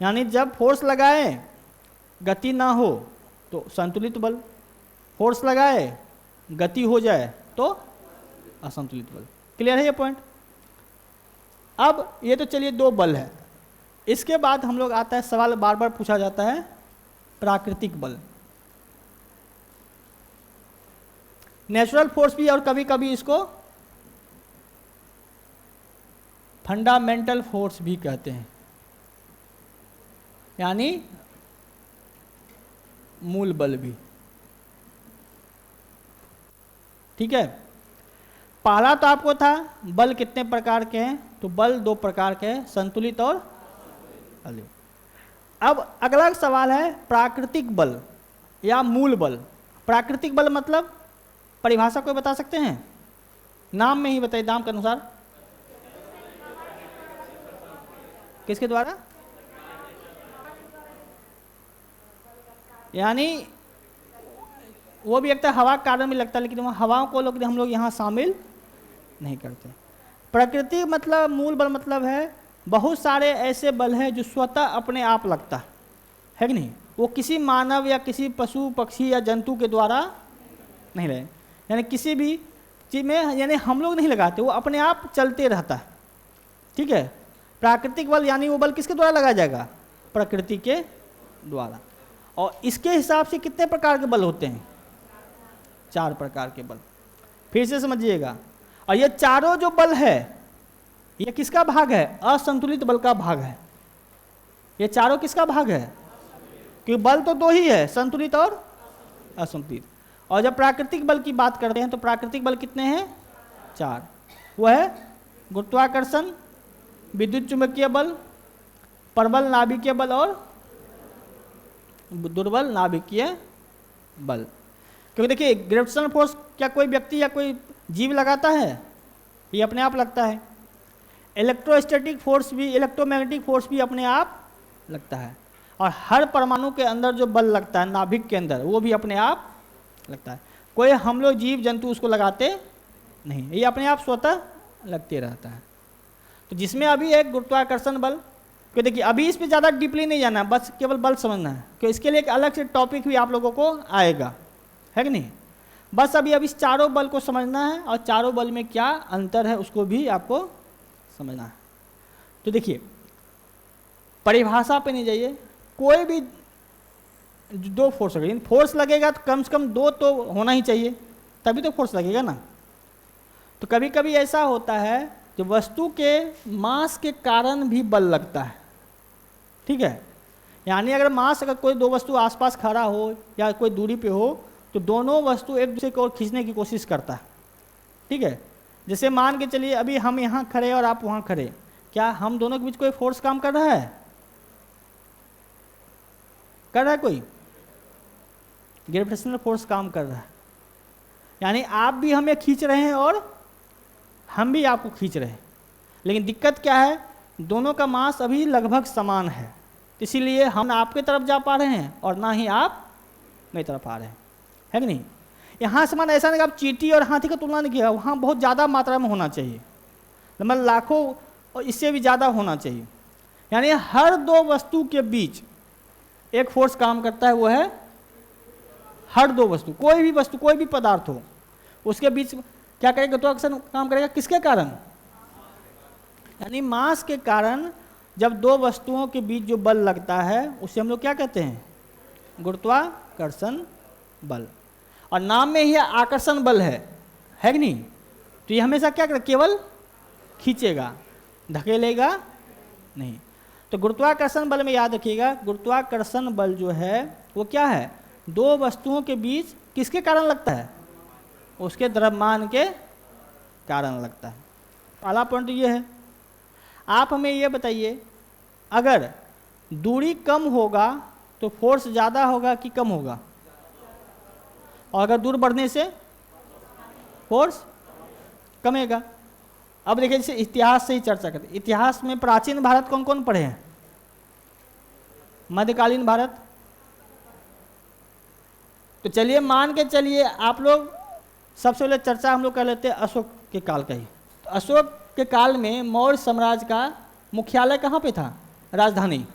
यानी जब फोर्स लगाए गति ना हो तो संतुलित बल, फोर्स लगाए गति हो जाए तो असंतुलित बल। क्लियर है ये पॉइंट। अब ये तो चलिए दो बल है, इसके बाद हम लोग आता है सवाल बार बार पूछा जाता है प्राकृतिक बल, नेचुरल फोर्स भी, और कभी कभी इसको फंडामेंटल फोर्स भी कहते हैं, यानी मूल बल भी। ठीक है, पहला तो आपको था बल कितने प्रकार के हैं, तो बल दो प्रकार के हैं, संतुलित और अलित। अब अगला सवाल है प्राकृतिक बल या मूल बल। प्राकृतिक बल मतलब परिभाषा कोई बता सकते हैं, नाम में ही बताइए, नाम के अनुसार, किसके द्वारा, यानी वो भी लगता है हवा के कारण भी लगता है, लेकिन वहाँ हवाओं को लोग हम लोग यहाँ शामिल नहीं करते। प्रकृति मतलब मूल बल मतलब है बहुत सारे ऐसे बल हैं जो स्वतः अपने आप लगता है कि नहीं, वो किसी मानव या किसी पशु पक्षी या जंतु के द्वारा नहीं लगे, यानी किसी भी चीज़ में, यानी हम लोग नहीं लगाते, वो अपने आप चलते रहता है। ठीक है, प्राकृतिक बल यानी वो बल किसके द्वारा लगाया जाएगा, प्रकृति के द्वारा। और इसके हिसाब से कितने प्रकार के बल होते हैं, 4 प्रकार के बल। फिर से समझिएगा, और ये चारों जो बल है ये किसका भाग है, असंतुलित बल का भाग है। ये चारों किसका भाग है, क्योंकि बल तो दो ही है, संतुलित और असंतुलित। और जब प्राकृतिक बल की बात करते हैं तो प्राकृतिक बल कितने हैं, 4, वो है गुरुत्वाकर्षण, विद्युत चुंबकीय बल, प्रबल नाभिकीय बल और दुर्बल नाभिकीय बल। क्योंकि देखिए ग्रेविटेशनल फोर्स क्या कोई व्यक्ति या कोई जीव लगाता है, ये अपने आप लगता है। इलेक्ट्रोस्टैटिक फोर्स भी, इलेक्ट्रोमैग्नेटिक फोर्स भी अपने आप लगता है। और हर परमाणु के अंदर जो बल लगता है नाभिक के अंदर, वो भी अपने आप लगता है। कोई हम लोग जीव जंतु उसको लगाते नहीं, ये अपने आप स्वतः लगते रहता है। तो जिसमें अभी एक गुरुत्वाकर्षण बल, कि देखिए अभी इस पे ज़्यादा डीपली नहीं जाना है, बस केवल बल समझना है, कि इसके लिए एक अलग से टॉपिक भी आप लोगों को आएगा, है कि नहीं। बस अभी इस चारों बल को समझना है और चारों बल में क्या अंतर है उसको भी आपको समझना है। तो देखिए परिभाषा पे नहीं जाइए, कोई भी दो फोर्स लगेगा, फोर्स लगेगा तो कम से कम दो तो होना ही चाहिए, तभी तो फोर्स लगेगा ना। तो कभी कभी ऐसा होता है कि वस्तु के मास के कारण भी बल लगता है, ठीक है। यानी अगर मास, अगर कोई दो वस्तु आसपास खड़ा हो या कोई दूरी पे हो, तो दोनों वस्तु एक दूसरे को और खींचने की कोशिश करता है, ठीक है। जैसे मान के चलिए अभी हम यहाँ खड़े और आप वहाँ खड़े, क्या हम दोनों के बीच कोई फोर्स काम कर रहा है? कर रहा है कोई? ग्रेविटेशनल फोर्स काम कर रहा है। यानी आप भी हमें खींच रहे हैं और हम भी आपको खींच रहे हैं। लेकिन दिक्कत क्या है, दोनों का मास अभी लगभग समान है, इसीलिए हम ना आपके तरफ जा पा रहे हैं और ना ही आप मेरी तरफ आ रहे हैं, है कि नहीं। यहाँ समान ऐसा नहीं कि आप चींटी और हाथी का तुलना नहीं किया, वहाँ बहुत ज़्यादा मात्रा में होना चाहिए, मतलब लाखों और इससे भी ज़्यादा होना चाहिए। यानी हर दो वस्तु के बीच एक फोर्स काम करता है, वो है हर दो वस्तु, कोई भी वस्तु, कोई भी पदार्थ हो, उसके बीच क्या करेगा? गुरुत्वाकर्षण काम करेगा। किसके कारण? यानी मास के कारण जब दो वस्तुओं के बीच जो बल लगता है उसे हम लोग क्या कहते हैं? गुरुत्वाकर्षण बल। और नाम में ही आकर्षण बल है कि नहीं। तो ये हमेशा क्या करेगा? केवल खींचेगा, धकेलेगा नहीं। तो गुरुत्वाकर्षण बल में याद रखिएगा, गुरुत्वाकर्षण बल जो है वो क्या है? दो वस्तुओं के बीच किसके कारण लगता है? उसके द्रव्यमान के कारण लगता है। पहला पॉइंट ये है। आप हमें ये बताइए, अगर दूरी कम होगा तो फोर्स ज़्यादा होगा कि कम होगा? और अगर दूर बढ़ने से फोर्स कमेगा। अब देखिए जैसे इतिहास से ही चर्चा करते हैं। इतिहास में प्राचीन भारत कौन कौन पढ़े हैं? मध्यकालीन भारत। तो चलिए मान के चलिए आप लोग, सबसे पहले चर्चा हम लोग कर लेते हैं अशोक के काल का ही। तो अशोक के काल में मौर्य साम्राज्य का मुख्यालय कहाँ पे था? राजधानी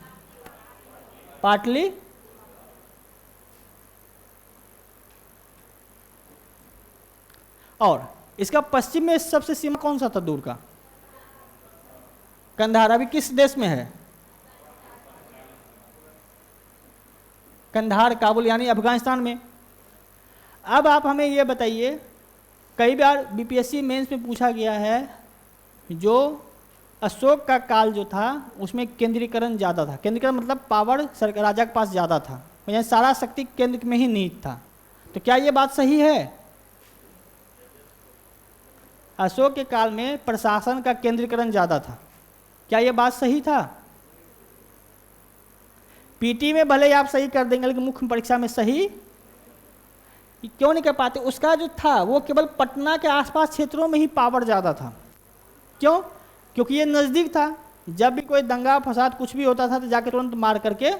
पाटली। और इसका पश्चिम में सबसे सीमा कौन सा था दूर का? कंधार। अभी किस देश में है? कंधार, काबुल यानी अफगानिस्तान में। अब आप हमें ये बताइए, कई बार बीपीएससी मेंस में पूछा गया है, जो अशोक का काल जो था उसमें केंद्रीकरण ज़्यादा था। केंद्रीकरण मतलब पावर राजा के पास ज़्यादा था, यानी सारा शक्ति केंद्र में ही निहित था। तो क्या ये बात सही है? अशोक के काल में प्रशासन का केंद्रीकरण ज़्यादा था, क्या ये बात सही था? पीटी में भले ही आप सही कर देंगे, लेकिन मुख्य परीक्षा में सही क्यों नहीं कर पाते? उसका जो था वो केवल पटना के आसपास क्षेत्रों में ही पावर ज़्यादा था। क्यों? क्योंकि ये नज़दीक था। जब भी कोई दंगा फसाद कुछ भी होता था तो जाके तुरंत मार करके।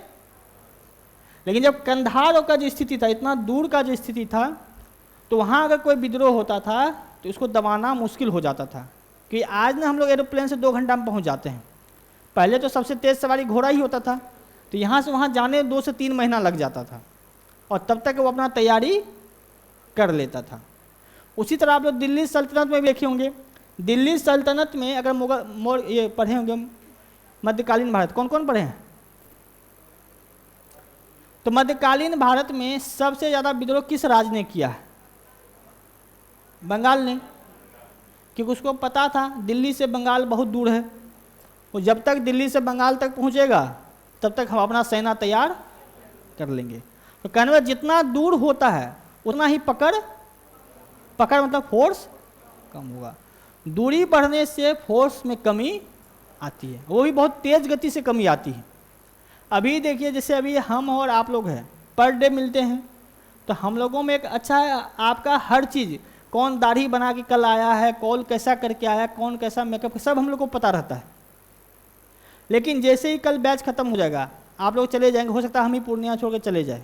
लेकिन जब कंधार का जो स्थिति था, इतना दूर का जो स्थिति था, तो वहाँ अगर कोई विद्रोह होता था तो इसको दबाना मुश्किल हो जाता था। कि आज ना हम लोग एरोप्लेन से 2 घंटा में पहुँच जाते हैं, पहले तो सबसे तेज़ सवारी घोड़ा ही होता था। तो यहाँ से वहाँ जाने 2 से 3 महीना लग जाता था, और तब तक वो अपना तैयारी कर लेता था। उसी तरह आप लोग दिल्ली सल्तनत में भी देखे होंगे। दिल्ली सल्तनत में अगर मुगल ये पढ़े होंगे मध्यकालीन भारत, कौन कौन पढ़े हैं? तो मध्यकालीन भारत में सबसे ज़्यादा विद्रोह किस राज्य ने किया है? बंगाल ने, क्योंकि उसको पता था दिल्ली से बंगाल बहुत दूर है, वो जब तक दिल्ली से बंगाल तक पहुँचेगा तब तक हम अपना सेना तैयार कर लेंगे। तो कहने में जितना दूर होता है उतना ही पकड़ मतलब फोर्स कम होगा। दूरी बढ़ने से फोर्स में कमी आती है, वो भी बहुत तेज गति से कमी आती है। अभी देखिए जैसे अभी हम और आप लोग हैं, पर डे मिलते हैं, तो हम लोगों में एक अच्छा है, आपका हर चीज़, कौन दाढ़ी बना के कल आया है, कौन कैसा करके आया, कौन कैसा मेकअप, सब हम लोग को पता रहता है। लेकिन जैसे ही कल बैच खत्म हो जाएगा, आप लोग चले जाएंगे, हो सकता है हम ही पूर्णिया छोड़ के चले जाए,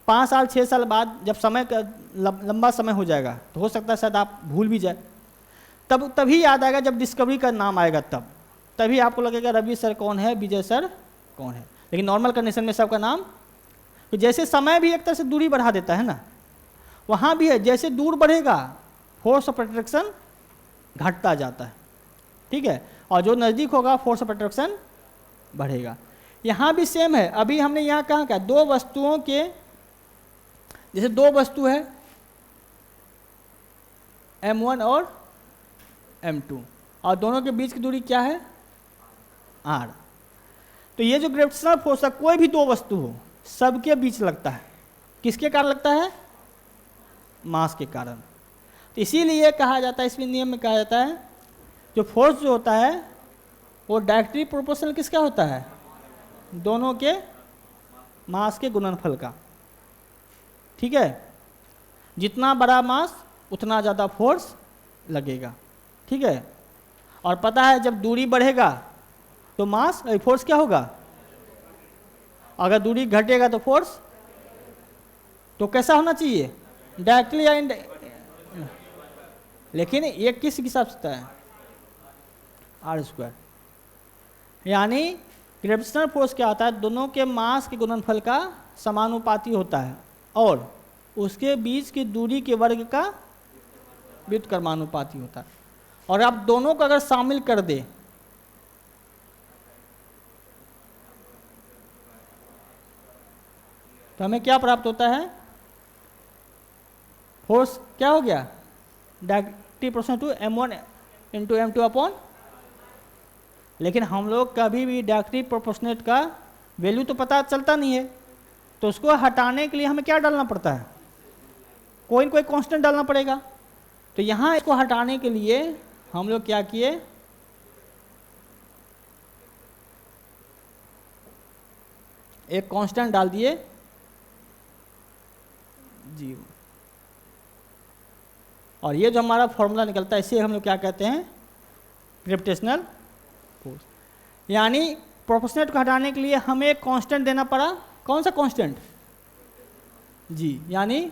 5 साल 6 साल बाद जब समय का लंबा समय हो जाएगा, तो हो सकता है शायद आप भूल भी जाए। तभी याद आएगा जब डिस्कवरी का नाम आएगा, तभी आपको लगेगा रवि सर कौन है, विजय सर कौन है। लेकिन नॉर्मल कंडीशन में सबका नाम, तो जैसे समय भी एक तरह से दूरी बढ़ा देता है ना, वहाँ भी है, जैसे दूर बढ़ेगा फोर्स ऑफ अट्रैक्शन घटता जाता है, ठीक है, और जो नज़दीक होगा फोर्स ऑफ अट्रैक्शन बढ़ेगा। यहाँ भी सेम है। अभी हमने यहाँ कहाँ क्या, दो वस्तुओं के, जैसे दो वस्तु है m1 और m2, और दोनों के बीच की दूरी क्या है, r। तो ये जो ग्रेविटेशनल फोर्स है, कोई भी दो वस्तु हो, सबके बीच लगता है, किसके कारण लगता है, मास के कारण। तो इसीलिए कहा जाता है, इसमें नियम में कहा जाता है, जो फोर्स जो होता है वो डायरेक्टली प्रोपोर्शनल किसका होता है, दोनों के मास के गुणनफल का, ठीक है। जितना बड़ा मास उतना ज़्यादा फोर्स लगेगा, ठीक है। और पता है जब दूरी बढ़ेगा तो मास फोर्स क्या होगा, अगर दूरी घटेगा तो फोर्स, तो कैसा होना चाहिए, डायरेक्टली या लेकिन ये किस हिसाब से होता है, r²। यानी ग्रेविटेशनल फोर्स क्या होता है, दोनों के मास के गुणनफल का समानुपाती होता है, और उसके बीच की दूरी के वर्ग का व्युत्क्रमानुपाती होता है। और आप दोनों को अगर शामिल कर दे, तो हमें क्या प्राप्त होता है, फोर्स क्या हो गया, directly proportional to m1 into m2 upon. लेकिन हम लोग कभी भी डायरेक्टली प्रोपोर्शनेट का वैल्यू तो पता चलता नहीं है, तो उसको हटाने के लिए हमें क्या डालना पड़ता है, कोई न कोई कांस्टेंट डालना पड़ेगा। तो यहाँ इसको हटाने के लिए हम लोग क्या किए, एक कांस्टेंट डाल दिए 0, और ये जो हमारा फॉर्मूला निकलता है, इसे हम लोग क्या कहते हैं, ग्रेविटेशनल फोर्स। यानी प्रोपोर्शनेट को हटाने के लिए हमें एक कांस्टेंट देना पड़ा, कौन सा कांस्टेंट, जी, यानी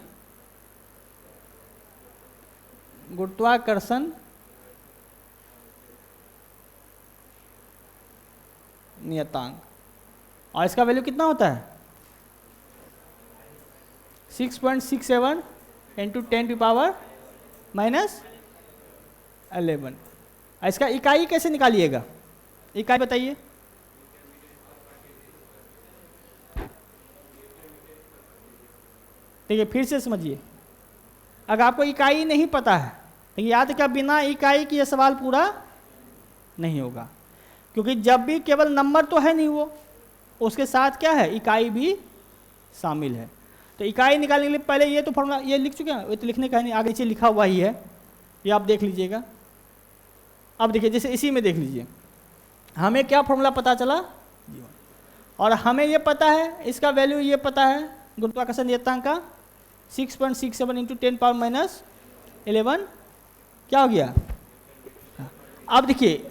गुरुत्वाकर्षण नियतांक, और इसका वैल्यू कितना होता है, 6.67 इंटू 10⁻⁻11। इसका इकाई कैसे निकालिएगा, इकाई बताइए, ठीक है, फिर से समझिए। अगर आपको इकाई नहीं पता है, तो याद रखिए बिना इकाई की यह सवाल पूरा नहीं होगा, क्योंकि जब भी केवल नंबर तो है नहीं, वो उसके साथ क्या है, इकाई भी शामिल है। तो इकाई निकालने के लिए पहले ये तो फॉर्मूला ये लिख चुके हैं, ये तो लिखने का नहीं, आगे नीचे लिखा हुआ ही है, ये आप देख लीजिएगा। अब देखिए जैसे इसी में देख लीजिए, हमें क्या फॉर्मूला पता चला, और हमें ये पता है, इसका वैल्यू ये पता है, गुरुत्वाकर्षण नियतांक का 6.67 इंटू 10⁻11 क्या हो गया। अब देखिए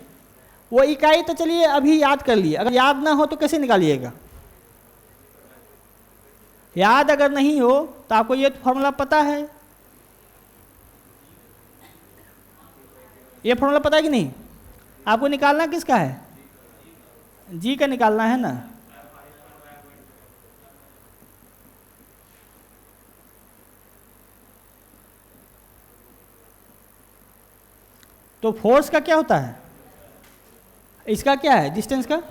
वो इकाई तो चलिए अभी याद कर लिए, अगर याद ना हो तो कैसे निकालिएगा, याद अगर नहीं हो तो आपको ये फॉर्मूला पता है, ये फॉर्मूला पता है कि नहीं, आपको निकालना किसका है, जी का निकालना है ना। तो फोर्स का क्या होता है, इसका क्या है, डिस्टेंस का,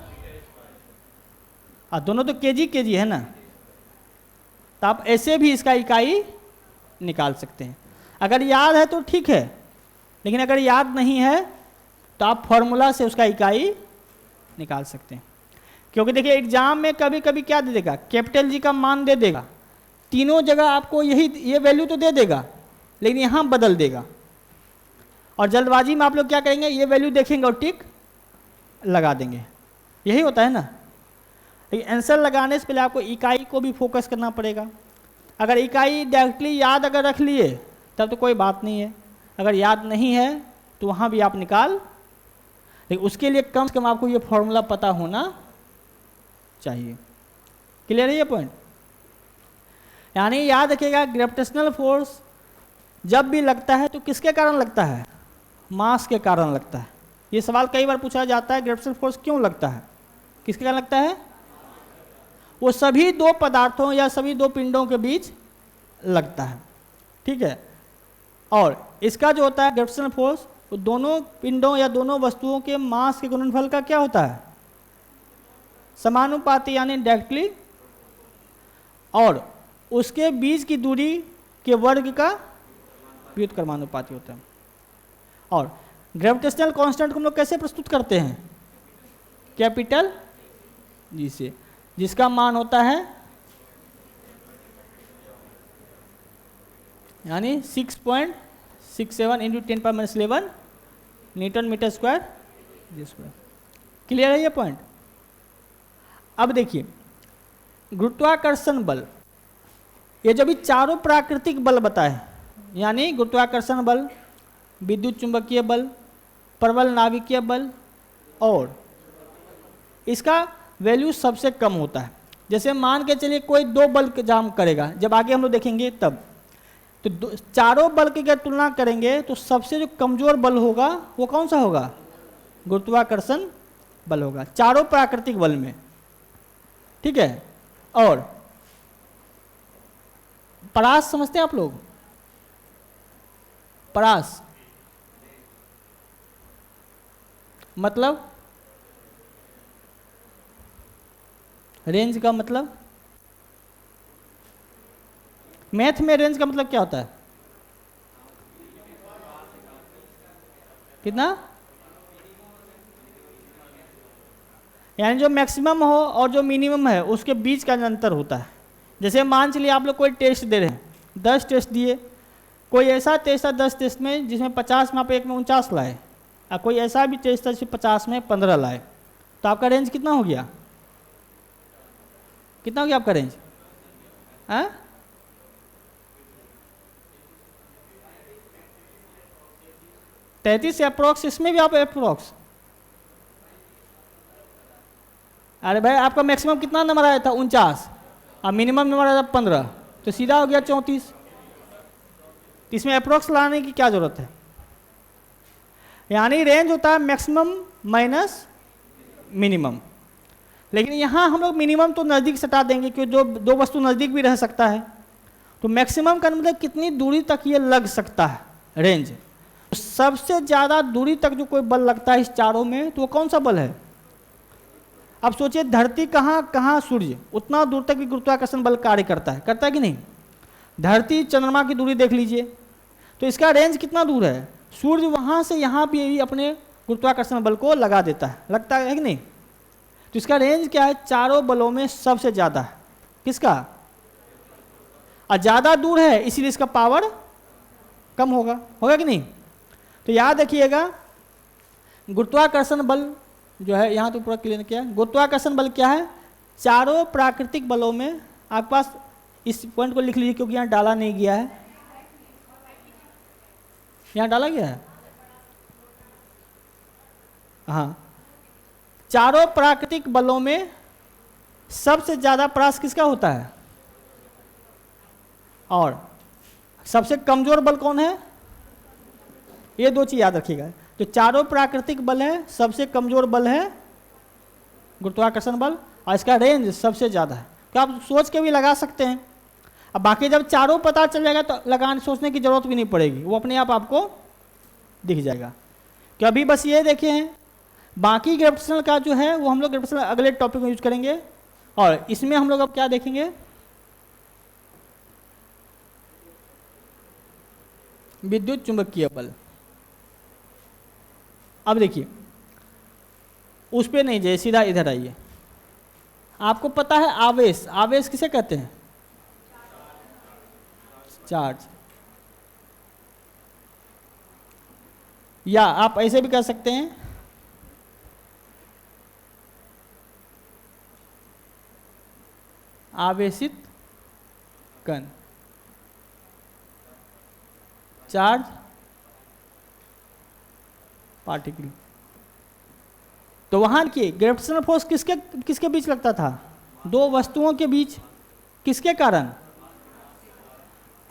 दोनों तो केजी है ना, तो आप ऐसे भी इसका इकाई निकाल सकते हैं। अगर याद है तो ठीक है, लेकिन अगर याद नहीं है तो आप फॉर्मूला से उसका इकाई निकाल सकते हैं। क्योंकि देखिए एग्जाम में कभी कभी क्या दे देगा, कैपिटल जी का मान दे देगा, तीनों जगह आपको यही ये वैल्यू तो दे देगा, लेकिन यहाँ बदल देगा, और जल्दबाजी में आप लोग क्या करेंगे, ये वैल्यू देखेंगे और टिक लगा देंगे, यही होता है ना। लेकिन आंसर लगाने से पहले आपको इकाई को भी फोकस करना पड़ेगा। अगर इकाई डायरेक्टली याद अगर रख लिए तब तो कोई बात नहीं है, अगर याद नहीं है तो वहाँ भी आप निकाल, लेकिन उसके लिए कम से कम आपको ये फॉर्मूला पता होना चाहिए। क्लियर है ये पॉइंट? यानी याद रखिएगा, ग्रेविटेशनल फोर्स जब भी लगता है तो किसके कारण लगता है, मास के कारण लगता है। ये सवाल कई बार पूछा जाता है, ग्रेविटेशनल फोर्स क्यों लगता है, किसके कारण लगता है? वो सभी दो पदार्थों या सभी दो पिंडों के बीच लगता है, ठीक है। और इसका जो होता है ग्रेविटेशनल फोर्स, वो दोनों पिंडों या दोनों वस्तुओं के मास के गुणनफल का क्या होता है, समानुपाती, यानी डायरेक्टली, और उसके बीच की दूरी के वर्ग का व्युत्क्रमानुपाती होता है। और ग्रेविटेशनल कांस्टेंट को हम लोग कैसे प्रस्तुत करते हैं, कैपिटल जी से, जिसका मान होता है यानी 6.67 इंटू 10⁻11 न्यूटन मीटर स्क्वायर जी स्क्वायर। क्लियर है ये पॉइंट? अब देखिए, गुरुत्वाकर्षण बल, ये जो भी चारों प्राकृतिक बल बताए, यानी गुरुत्वाकर्षण बल, विद्युत चुंबकीय बल, प्रबल नाभिकीय बल, और इसका वैल्यू सबसे कम होता है। जैसे मान के चलिए कोई दो बल काम करेगा, जब आगे हम लोग देखेंगे तब, तो चारों बल की अगर तुलना करेंगे तो सबसे जो कमजोर बल होगा वो कौन सा होगा, गुरुत्वाकर्षण बल होगा, चारों प्राकृतिक बल में, ठीक है। और परास समझते हैं आप लोग, परास मतलब रेंज का मतलब, मैथ में रेंज का मतलब क्या होता है, कितना, यानी जो मैक्सिमम हो और जो मिनिमम है उसके बीच का अंतर होता है। जैसे मान चलिए आप लोग कोई टेस्ट दे रहे हैं, 10 टेस्ट दिए, कोई ऐसा टेस्ट था 10 टेस्ट में जिसमें 50 में आप एक में 49 लाए, और कोई ऐसा भी टेस्ट था जिसमें 50 में 15 लाए, तो आपका रेंज कितना हो गया, कितना हो गया आपका रेंज, हाँ? तैंतीस अप्रोक्स, इसमें भी आप अप्रोक्स, अरे भाई आपका मैक्सिमम कितना नंबर आया था 49 और मिनिमम नंबर आया था 15, तो सीधा हो गया 34। इसमें अप्रोक्स लाने की क्या जरूरत है, यानी रेंज होता है मैक्सिमम माइनस मिनिमम। लेकिन यहाँ हम लोग मिनिमम तो नज़दीक सटा देंगे क्योंकि जो दो वस्तु नज़दीक भी रह सकता है, तो मैक्सिमम का मतलब कितनी दूरी तक ये लग सकता है रेंज। सबसे ज़्यादा दूरी तक जो कोई बल लगता है इस चारों में, तो वो कौन सा बल है? अब सोचिए धरती कहाँ सूर्य, उतना दूर तक भी गुरुत्वाकर्षण बल कार्य करता है कि नहीं? धरती चंद्रमा की दूरी देख लीजिए, तो इसका रेंज कितना दूर है, सूर्य वहाँ से यहाँ भी अपने गुरुत्वाकर्षण बल को लगा देता है, लगता है कि नहीं? तो इसका रेंज क्या है, चारों बलों में सबसे ज़्यादा है, किसका? और ज़्यादा दूर है इसीलिए इसका पावर कम होगा कि नहीं? तो याद रखिएगा, गुरुत्वाकर्षण बल जो है, यहाँ तो पूरा क्लियर किया, गुरुत्वाकर्षण बल क्या है, चारों प्राकृतिक बलों में, आपके पास इस पॉइंट को लिख लीजिए क्योंकि यहाँ डाला नहीं गया है, यहाँ डाला गया है, हाँ, चारों प्राकृतिक बलों में सबसे ज्यादा प्रयास किसका होता है, और सबसे कमजोर बल कौन है? ये दो चीज याद रखिएगा, जो चारों प्राकृतिक बल है सबसे कमजोर बल है गुरुत्वाकर्षण बल, और इसका रेंज सबसे ज्यादा है। तो आप सोच के भी लगा सकते हैं। अब बाकी जब चारों पता चल जाएगा तो लगाने सोचने की जरूरत भी नहीं पड़ेगी, वो अपने आप आपको दिख जाएगा। कि अभी बस ये देखे हैं, बाकी ग्रेविटेशनल का जो है वो हम लोग ग्रेविटेशनल अगले टॉपिक में यूज करेंगे, और इसमें हम लोग अब क्या देखेंगे, विद्युत चुंबकीय बल। अब देखिए, उस पे नहीं जाइए, सीधा इधर आइए। आपको पता है आवेश, आवेश किसे कहते हैं? चार्ज। या आप ऐसे भी कर सकते हैं, आवेशित कण, चार्ज पार्टिकल। तो वहां की ग्रेविटेशनल फोर्स किसके किसके बीच लगता था? दो वस्तुओं के बीच। किसके कारण?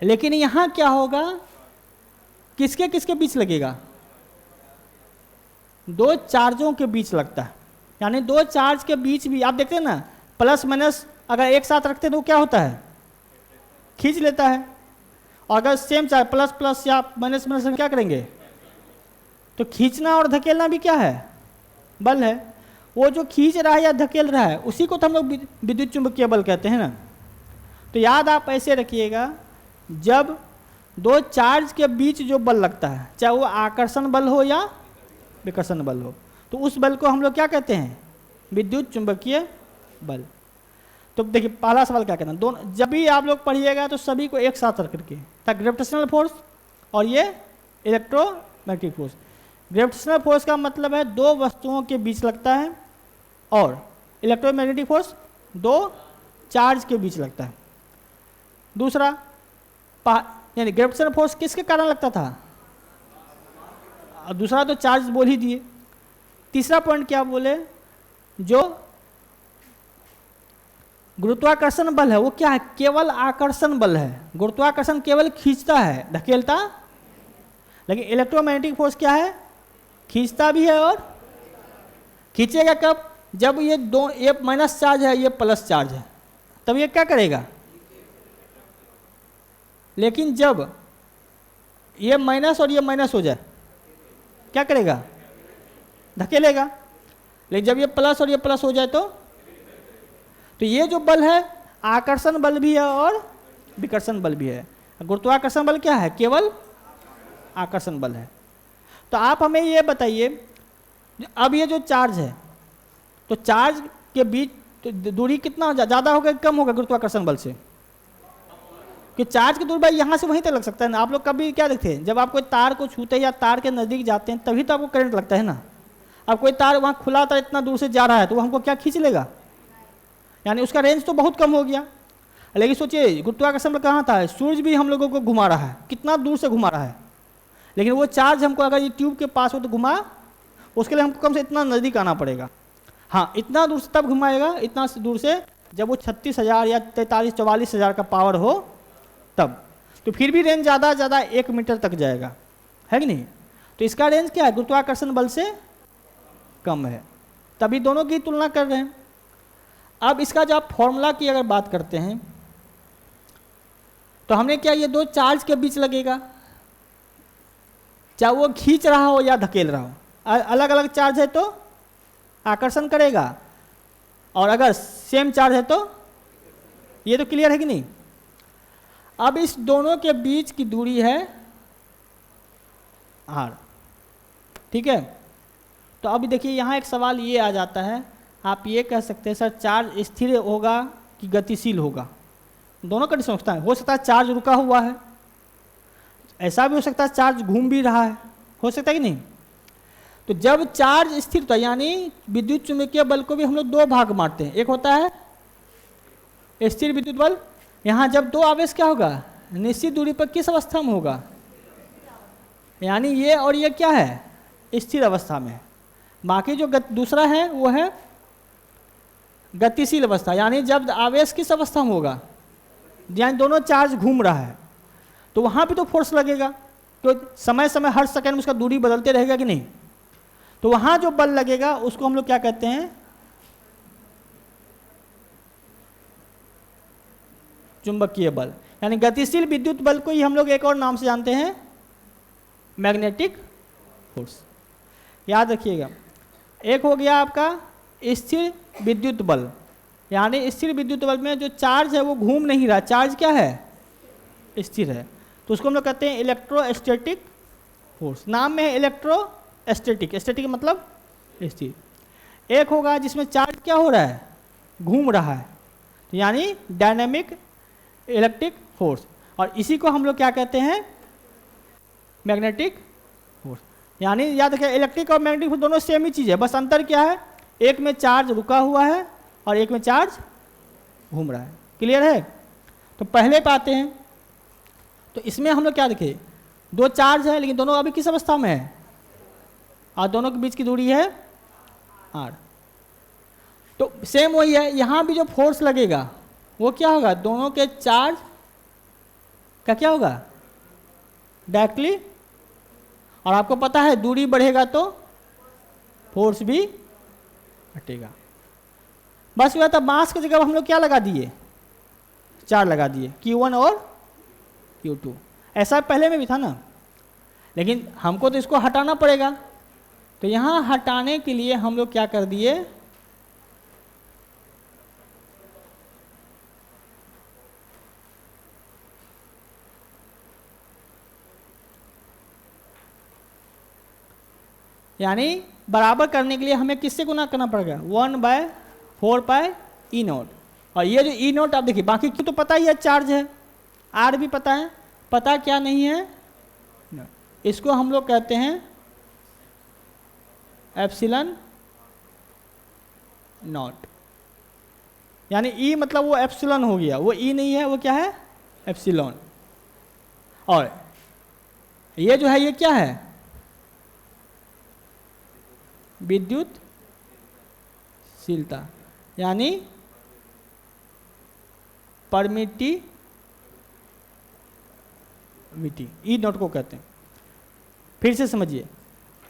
लेकिन यहां क्या होगा, किसके किसके बीच लगेगा? दो चार्जों के बीच लगता है। यानी दो चार्ज के बीच भी आप देखते हैं ना, प्लस माइनस अगर एक साथ रखते हैं तो क्या होता है? खींच लेता है। और अगर सेम चार्ज प्लस प्लस या माइनस माइनस क्या करेंगे? तो खींचना और धकेलना भी क्या है? बल है। वो जो खींच रहा है या धकेल रहा है उसी को तो हम लोग विद्युत चुंबकीय बल कहते हैं ना। तो याद आप ऐसे रखिएगा, जब दो चार्ज के बीच जो बल लगता है, चाहे वो आकर्षण बल हो या विकर्षण बल हो, तो उस बल को हम लोग क्या कहते हैं? विद्युत चुंबकीय बल। तो देखिए पहला सवाल क्या कहना, दोनों जब भी आप लोग पढ़िएगा तो सभी को एक साथ रख करके, ग्रेविटेशनल फोर्स और ये इलेक्ट्रोमैग्नेटिक फोर्स। ग्रेविटेशनल फोर्स का मतलब है दो वस्तुओं के बीच लगता है, और इलेक्ट्रोमैग्नेटिक फोर्स दो चार्ज के बीच लगता है। दूसरा यानी ग्रेविटेशनल फोर्स किसके कारण लगता था? दूसरा तो चार्ज बोल ही दिए। तीसरा पॉइंट क्या बोले, जो गुरुत्वाकर्षण बल है वो क्या है? केवल आकर्षण बल है। गुरुत्वाकर्षण केवल खींचता है, धकेलता। लेकिन इलेक्ट्रोमैग्नेटिक फोर्स क्या है? खींचता भी है और खींचेगा कब? जब ये दो, ये माइनस चार्ज है ये प्लस चार्ज है, तब ये क्या करेगा? लेकिन जब ये माइनस और ये माइनस हो जाए क्या करेगा? धकेलेगा। लेकिन जब ये प्लस और ये प्लस हो जाए तो ये जो बल है आकर्षण बल भी है और विकर्षण बल भी है। गुरुत्वाकर्षण बल क्या है? केवल आकर्षण बल है। तो आप हमें ये बताइए, अब ये जो चार्ज है तो चार्ज के बीच तो दूरी कितना ज़्यादा होगा कि कम होगा गुरुत्वाकर्षण बल से? कि चार्ज की दूरी भाई यहाँ से वहीं तक लग सकता है ना। आप लोग कभी क्या देखते हैं, जब आप कोई तार को छूते हैं या तार के नज़दीक जाते हैं तभी तो आपको करंट लगता है ना। अब कोई तार वहाँ खुला तार इतना दूर से जा रहा है तो वो हमको क्या खींच लेगा? यानी उसका रेंज तो बहुत कम हो गया। लेकिन सोचिए गुरुत्वाकर्षण बल कहाँ था? सूरज भी हम लोगों को घुमा रहा है, कितना दूर से घुमा रहा है। लेकिन वो चार्ज हमको अगर ये ट्यूब के पास हो तो घुमा, उसके लिए हमको कम से इतना नज़दीक आना पड़ेगा। हाँ, इतना दूर से तब घुमाएगा, इतना दूर से जब वो 36,000 या 43-44,000 का पावर हो तब। तो फिर भी रेंज ज़्यादा 1 मीटर तक जाएगा, है कि नहीं? तो इसका रेंज क्या है? गुरुत्वाकर्षण बल से कम है। तभी दोनों की तुलना कर रहे हैं। अब इसका जो आप फॉर्मूला की अगर बात करते हैं तो हमने क्या, ये दो चार्ज के बीच लगेगा, चाहे वो खींच रहा हो या धकेल रहा हो। अलग अलग चार्ज है तो आकर्षण करेगा, और अगर सेम चार्ज है तो, ये तो क्लियर है कि नहीं? अब इस दोनों के बीच की दूरी है r, ठीक है। तो अभी देखिए यहाँ एक सवाल ये आ जाता है, आप ये कह सकते हैं सर चार्ज स्थिर होगा कि गतिशील होगा? दोनों कंडीशन हो सकता है चार्ज रुका हुआ है, ऐसा भी हो सकता है चार्ज घूम भी रहा है, हो सकता है कि नहीं? तो जब चार्ज स्थिर होता है, यानी विद्युत चुंबकीय बल को भी हम लोग दो भाग मारते हैं। एक होता है स्थिर विद्युत बल, यहाँ जब दो आवेश क्या होगा? निश्चित दूरी पर किस अवस्था में होगा? यानी ये और ये क्या है? स्थिर अवस्था में। बाकी जो दूसरा है वो है गतिशील अवस्था, यानी जब आवेश किस अवस्था में होगा? यानी दोनों चार्ज घूम रहा है, तो वहाँ पे तो फोर्स लगेगा, तो समय समय हर सेकंड में उसका दूरी बदलते रहेगा कि नहीं? तो वहाँ जो बल लगेगा उसको हम लोग क्या कहते हैं? चुंबकीय बल। यानी गतिशील विद्युत बल को ही हम लोग एक और नाम से जानते हैं, मैग्नेटिक फोर्स। याद रखिएगा। एक हो गया आपका स्थिर विद्युत बल, यानी स्थिर विद्युत बल में जो चार्ज है वो घूम नहीं रहा, चार्ज क्या है? स्थिर है, तो उसको हम लोग कहते हैं इलेक्ट्रोस्टैटिक फोर्स। नाम में है इलेक्ट्रोस्टैटिक, स्टैटिक मतलब स्थिर। एक होगा जिसमें चार्ज क्या हो रहा है? घूम रहा है, यानी डायनेमिक इलेक्ट्रिक फोर्स, और इसी को हम लोग क्या कहते हैं? Magnetic force. यानी याद रखिए इलेक्ट्रिक और मैग्नेटिक फील्ड दोनों सेम ही चीज़ है, बस अंतर क्या है, एक में चार्ज रुका हुआ है और एक में चार्ज घूम रहा है। क्लियर है? तो पहले पे आते हैं। तो इसमें हम लोग क्या देखें, दो चार्ज है लेकिन दोनों अभी किस अवस्था में है, और दोनों के बीच की दूरी है r। तो सेम वही है, यहाँ भी जो फोर्स लगेगा वो क्या होगा, दोनों के चार्ज का क्या होगा डायरेक्टली, और आपको पता है दूरी बढ़ेगा तो फोर्स भी घटेगा। बस हुआ था, मास की जगह हम लोग क्या लगा दिए, चार लगा दिए, Q1 और Q2। ऐसा पहले में भी था ना, लेकिन हमको तो इसको हटाना पड़ेगा, तो यहाँ हटाने के लिए हम लोग क्या कर दिए, यानी बराबर करने के लिए हमें किससे गुना करना पड़ेगा, 1/4π E0। और ये जो E0 आप देखिए, बाकी क्यों तो पता ही है, चार्ज है, R भी पता है, पता क्या नहीं है, इसको हम लोग कहते हैं एप्सिलॉन नॉट। यानी E मतलब वो एप्सिलॉन हो गया, वो E नहीं है, वो क्या है एप्सिलॉन। और ये जो है ये क्या है, विद्युतशीलता, यानी परमिटिविटी, E0 को कहते हैं। फिर से समझिए,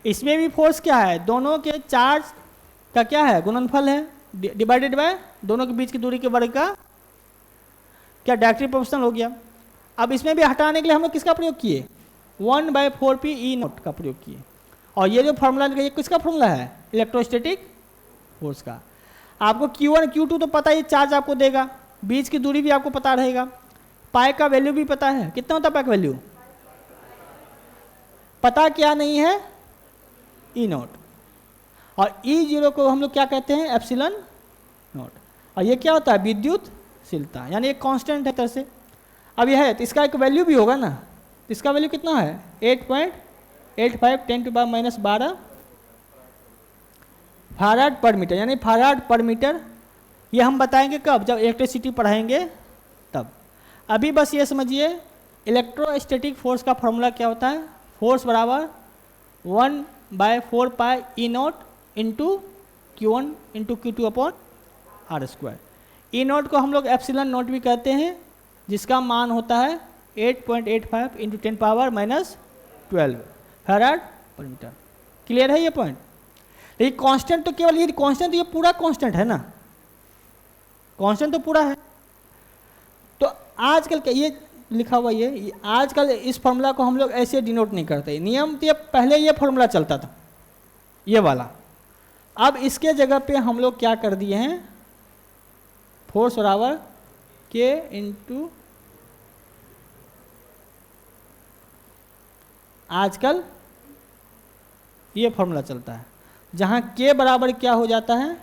इसमें भी फोर्स क्या है, दोनों के चार्ज का क्या है गुणनफल है, डिवाइडेड बाय दोनों के बीच की दूरी के वर्ग का क्या डायरेक्टली प्रोपोर्शनल हो गया। अब इसमें भी हटाने के लिए हम लोग किसका प्रयोग किए, 1/4πE0 का प्रयोग किए। और ये जो फॉर्मूला ये किसका फॉर्मूला है, इलेक्ट्रोस्टैटिक फोर्स का। आपको Q1 Q2 तो पता ही, चार्ज आपको देगा, बीच की दूरी भी आपको पता रहेगा, पाई का वैल्यू भी पता है, कितना होता है पाई का वैल्यू, पता क्या नहीं है E0। और E0 को हम लोग क्या कहते हैं एप्सिलॉन नॉट। और ये क्या होता है विद्युतशीलता, यानी एक कांस्टेंट है तरह से। अब यह है तो इसका एक वैल्यू भी होगा ना, तो इसका वैल्यू कितना है 8.85 10⁻12 फैराड पर मीटर, यानी फैराड पर मीटर। ये हम बताएंगे कब, जब इलेक्ट्रिसिटी पढ़ाएंगे तब। अभी बस ये समझिए इलेक्ट्रोस्टैटिक फोर्स का फॉर्मूला क्या होता है, फोर्स बराबर 1/4πE0 into Q1 into Q2 upon R²। E0 को हम लोग एप्सिलॉन नॉट भी कहते हैं, जिसका मान होता है 8.85 इंटू 10⁻12 फैराड पर मीटर। क्लियर है ये पॉइंट। लेकिन कांस्टेंट तो केवल ये कांस्टेंट, तो ये पूरा कांस्टेंट है ना, कांस्टेंट तो पूरा है। तो आजकल का ये लिखा हुआ ये आजकल इस फॉर्मूला को हम लोग ऐसे डिनोट नहीं करते, नियम तो पहले ये फॉर्मूला चलता था ये वाला। अब इसके जगह पे हम लोग क्या कर दिए हैं, फोर्स बराबर K इंटू, आजकल ये फॉर्मूला चलता है, जहां K बराबर क्या हो जाता है,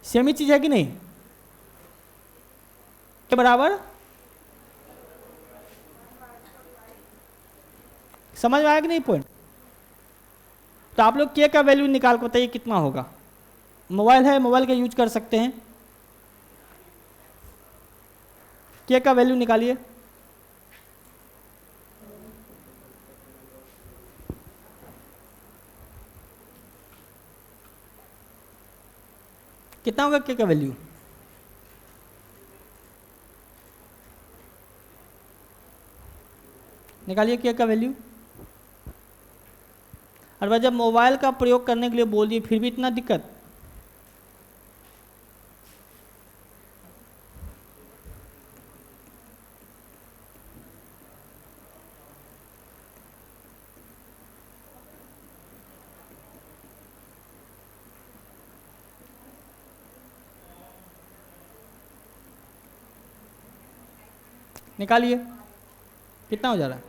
सेम ही चीज है कि नहीं, K बराबर, समझ में आया कि नहीं पॉइंट। तो आप लोग K का वैल्यू निकाल कर बताइए कितना होगा। मोबाइल है, मोबाइल का यूज कर सकते हैं, K का वैल्यू निकालिए। कितना होगा K का वैल्यू, निकालिए K का वैल्यू। और वह जब मोबाइल का प्रयोग करने के लिए बोल दिए फिर भी इतना दिक्कत, निकालिए कितना हो जा रहा है,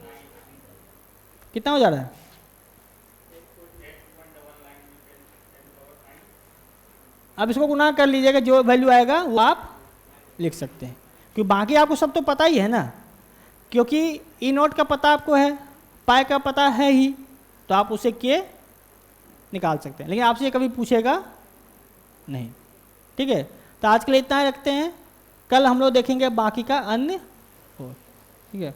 कितना हो जा रहा है, अब इसको गुना कर लीजिएगा, जो वैल्यू आएगा वो आप लिख सकते हैं, क्योंकि बाकी आपको सब तो पता ही है ना। क्योंकि ई नॉट का पता आपको है, पाई का पता है ही, तो आप उसे के निकाल सकते हैं, लेकिन आपसे ये कभी पूछेगा नहीं। ठीक है, तो आज के लिए इतना ही रखते हैं, कल हम लोग देखेंगे बाकी का अन्य। ठीक है।